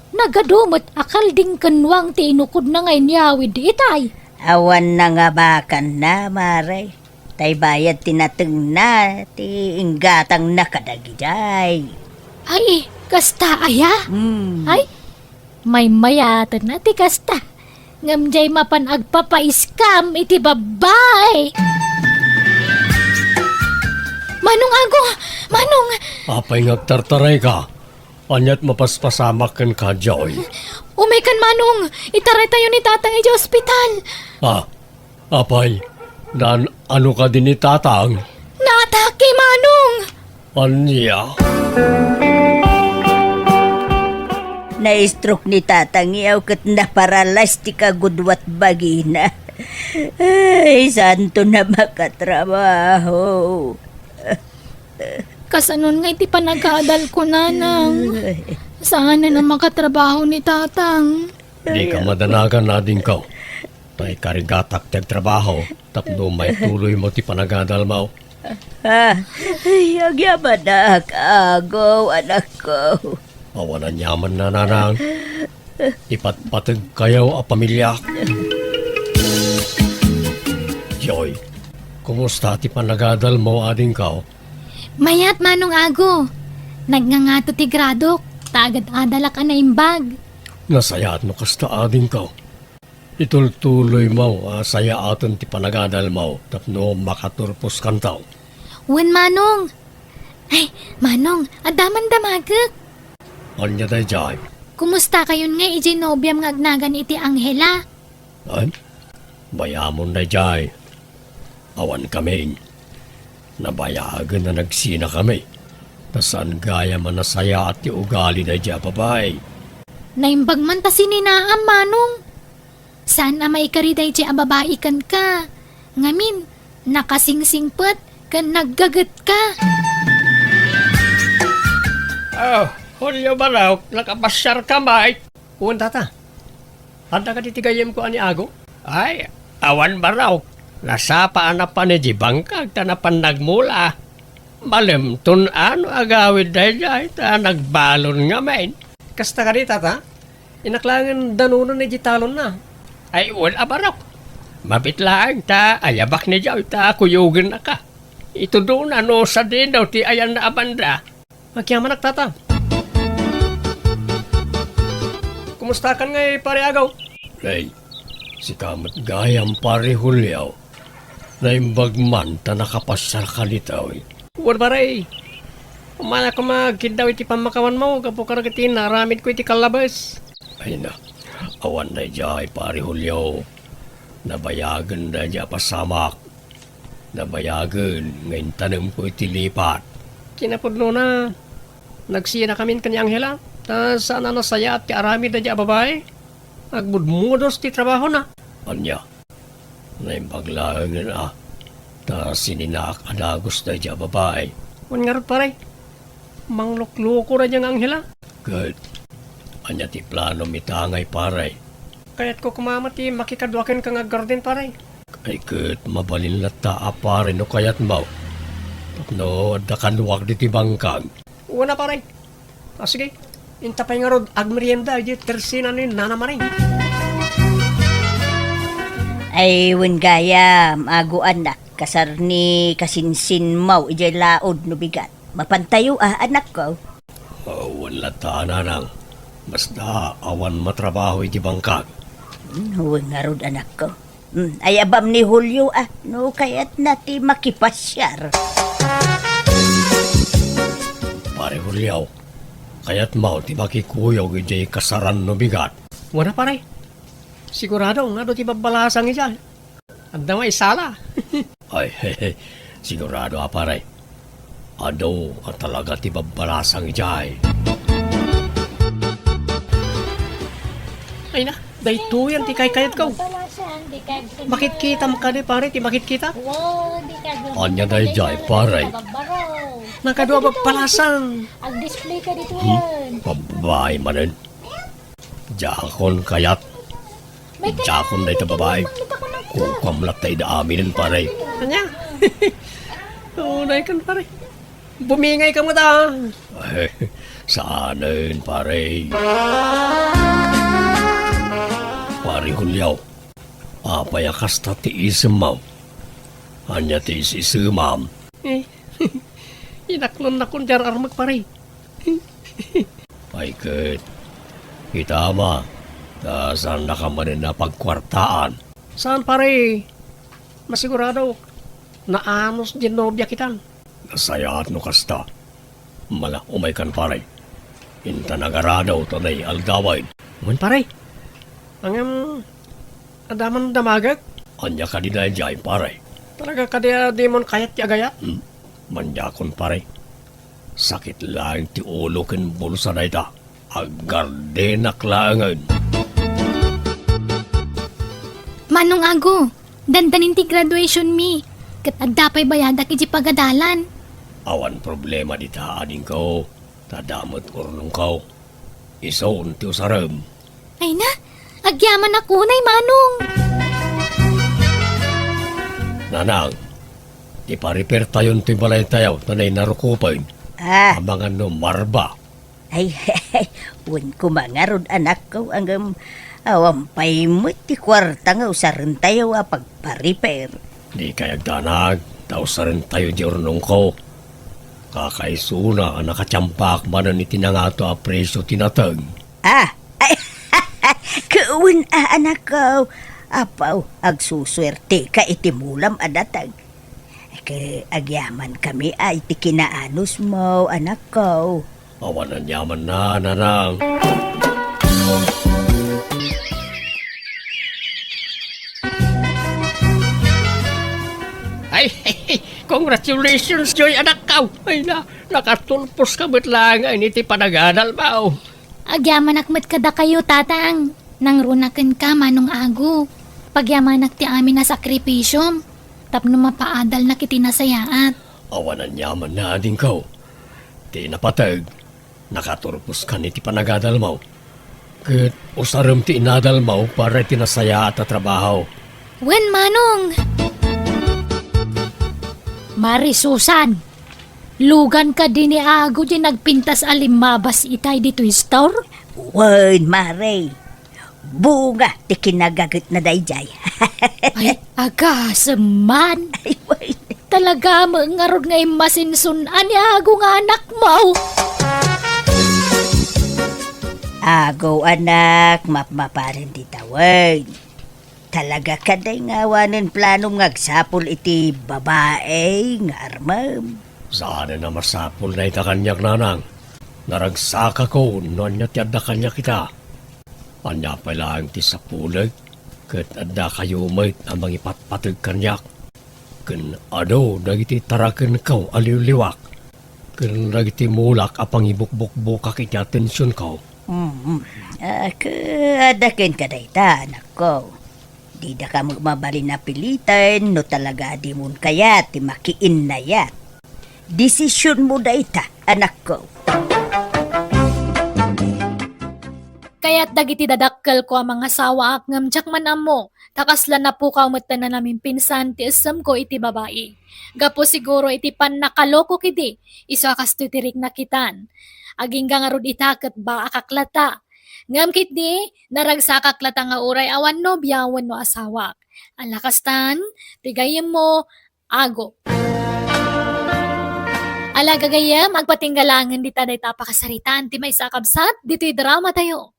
Nagadumot akal ding kanwang ti inukod na ngay niyawid itay. Awan na nga bakan na, maray. Tay bayad tinateng na, ti inggatang nakadagijay. Ay, kasta aya? Ay, may mayatan na ti kasta. Ngamjay mapan agpapaiskam iti babay. Manong Ago, Manong, Apay ngagtartaray ka. Anyat mapaspasamak kan ka, Joy. umikan Manong, itaray tayo ni tatang iti ospital. Apay, dan ano ka din ni tatang? Naatake Manong. Anya? Na-stroke ni tatang iyaw kat naparalas ti kagudwat bagina. Ay, santo na makatrabaho. Kasanon nga iti panag-aadal ko nanang. Saan na makatrabaho ni tatang? Di ka madanagan na din ka. Tay karigatak tag trabaho, tapno may tuloy mo ti panagadal mo. Ay, agyaman na agaw, anak ko. Awanan yaman na nanang. Ipatpatag kayo a pamilya. Joy, kumusta ti panagadal mo ading ka? Mayat Manong Ago. Nagngangato ti gradok. Tagad adala ka na imbag. Nasayat no kasta ading ka. Itultuloy mo, saya aton ti panagadal mo, tapno makaturpos kantaw. Wen Manong. Ay, Manong, adaman damagak. Anya day jay. Kumusta kayon nga ijinobyam nga agnagan iti Anghela? Ay, bayamon day jay. Awan kami. Nabayagan na nagsina kami. Tasan gaya man nasaya at ti ugali day jay babae. Naimbag man ta sininaam Manong. Saan na may kariday di ababaikan ka? Ngamin, nakasingsingpet kan naggagat ka. Oh, Hulyo baraw, nakapasyar ka may. Uwan tata. Handa ka titigayem ko ani ago? Ay, awan baraw. Nasapaan na pa ni Jibangkag, tanapan nagmula. Malim, ano agawid dahil ta nagbalon nga main. Kasta ka rin tata. Inaklangan danunan ni Jitalon na. Ay, wala baraw. Mabitlaan ta, ayabak ni Jaw, ta kuyugin na ka. Ito doon, ano sa din daw, ti ayan na abanda. Magyaman tata. Kumusta kan ngay pare agaw? Lay, si kamat gayam pare hulyaw. Naimbag man ta nakapasyar ka nitaw. Wala baray. Umana ko magkidaw iti pamakawan mo, kapo karagatin, naramid ko iti kalabas. Ay na, awan na jay pare hulyaw. Nabayagan na dya pasamak. Nabayagan, ngayon tanong ko iti lipat. Kinapudno na. Nagsiya na kami kanyang hela. Ta sana nasaya at aramid na dya babae. Agbudmudos ti trabaho na. Anya, naimbaglaan na. Ta sininak adagos na dya babae. Wan nga rin paray. Manglukloko na diyang anghela. Good. Anya ti plano mitangay paray. Kaya't ko kumamati makikadwakin ka nga garden paray. Ay good, mabalin lata apare no kayat mo. No, da kanwag di ti bangkag. Una paray. Sige. Intapay nga rod agmerienda. Tersi na ni nana maray. Ay, wen gaya, mago anak, kasar ni kasinsin mo, ijay laod no bigat. Mapantayo anak ko. Wala ta, nanang. Basta awan matrabaho iti bangkag. Huwag nga rod anak ko. Ay abam ni Julio no kaya't nati makipasyar. Pare Julio, kaya't mau ti makikuyaw iti kasaran no bigat. Wala pare. Sigurado nga do ti babalasang ija. Anda may sala. Ay, sigurado pare. Ano ang talaga ti babalasang ijay. Ay na, dayto yan ti kayat ko. Bakit kita mo ka di pare, ti bakit kita? Anya na ijay, pare. Nakadua babalasang. Ang display ka dito yan. Babae manen. Jakon kayat. Jakon na ito babae. Kukamlat tayo na aminin pare. Anya? Tunay kan pare. Bumingay ka mo ta. Ay, saanin pare. Pare Julio, apayakas ta tiis mo. Anya tiis isimam. Inaklon na kun jar armag pare. Paikit. Kita ma. Saan na ka manin na pagkwartaan? Saan pare? Masigurado. Naanos din nobya kitang. Nasayaat no kasta. Mala umay kan pare. Inta nagaradaw tanay aldawain. Mun pare. Ang adaman damagag. Anya ka dinay jay pare. Talaga kadya demon kayat ti agayat. Manjakon pare. Sakit lang ti ulo ken bulsa na ita. Agardenak langan. Manong ago, dandanin ti graduation mi. Kat agdapay bayadak iti pag-adalan. Awan problema di taanin ko. Tadamot urnong ko. Isoon ti usaram. Ay na, agyaman ako nay manong. Nanang, di pa-repair tayon ti balay tayo tanay narukupain. Abangan no marba. Ay, wen ko mangarod anak ko ang awampay mo ti kwarta nga usaran tayo pagpa-repair. Di kayag danag, tausa rin tayo di urnong ko. Kakaisuna ang nakatsampak manan iti na to a presyo tinatag. Ay, kaun anak ko. Apaw, agsuswerte ka itimulam adatag. Agyaman kami iti kinaanos mo, anak ko. Awanan yaman na, nanang. Ay, congratulations, Joy, anak ka. Ay na, nakatulpos ka ba't lang ay niti panagadal ba? Agyaman akmat kada kayo tatang. Nang runakan ka manong ago. Pagyamanak ti amin na sakripisyo. Tapno mapaadal na kiti nasayaat. Awanan yaman na din ko. Di napatag, nakaturpos ka niti panagadal mo. Kat usaram ti inadal mo para tinasaya at trabaho. Wen manong! Mari Susan, lugan ka din ni ago di nagpintas alimabas itay dito store? Wen, Mare. Bunga, ti kinagagat na dayjay. Ay, agasaman. Ay, wen. Talaga mangarod nga masinsunan ni ago nga anak mo. Ago anak, mapmaparin ti tawag. Talaga kaday nga wanin planong ngagsapol iti babae nga armam. Saan na masapol na ita kanyak nanang. Naragsaka ko, noon niya tiyada kanya kita. Anya pa lang ti sapulag, kat adda kayo mait ang mangipatpatag kanyak. Kan ano, nagiti tarakan ko aliw-liwak. Kan nagiti mulak apang ibukbukbukak iti atensyon ko. Adakin ka dayta, anak ko. Di da ka magmabalin na pilitan, no talaga di mo kaya ti makiin na yat. Desisyon mo dayta, anak ko. Kaya't dagiti dadakkel ko ang mga sawa ak ngamjak man amo. Takasla na po kaumatan na namin pinsan ti isam ko iti babae. Gapo siguro iti pan nakaloko kidi. Iso akas titirik na kitan. Aging gangarod itakat ba akaklata. Ngam kit di, naragsakak lata nga uray awan no biyawan no asawak. Alakastan, tigayem mo, ago. Ala gagayam, agpatinggalangan di taday tapakasaritaan ti may sakabsat, dito'y drama tayo.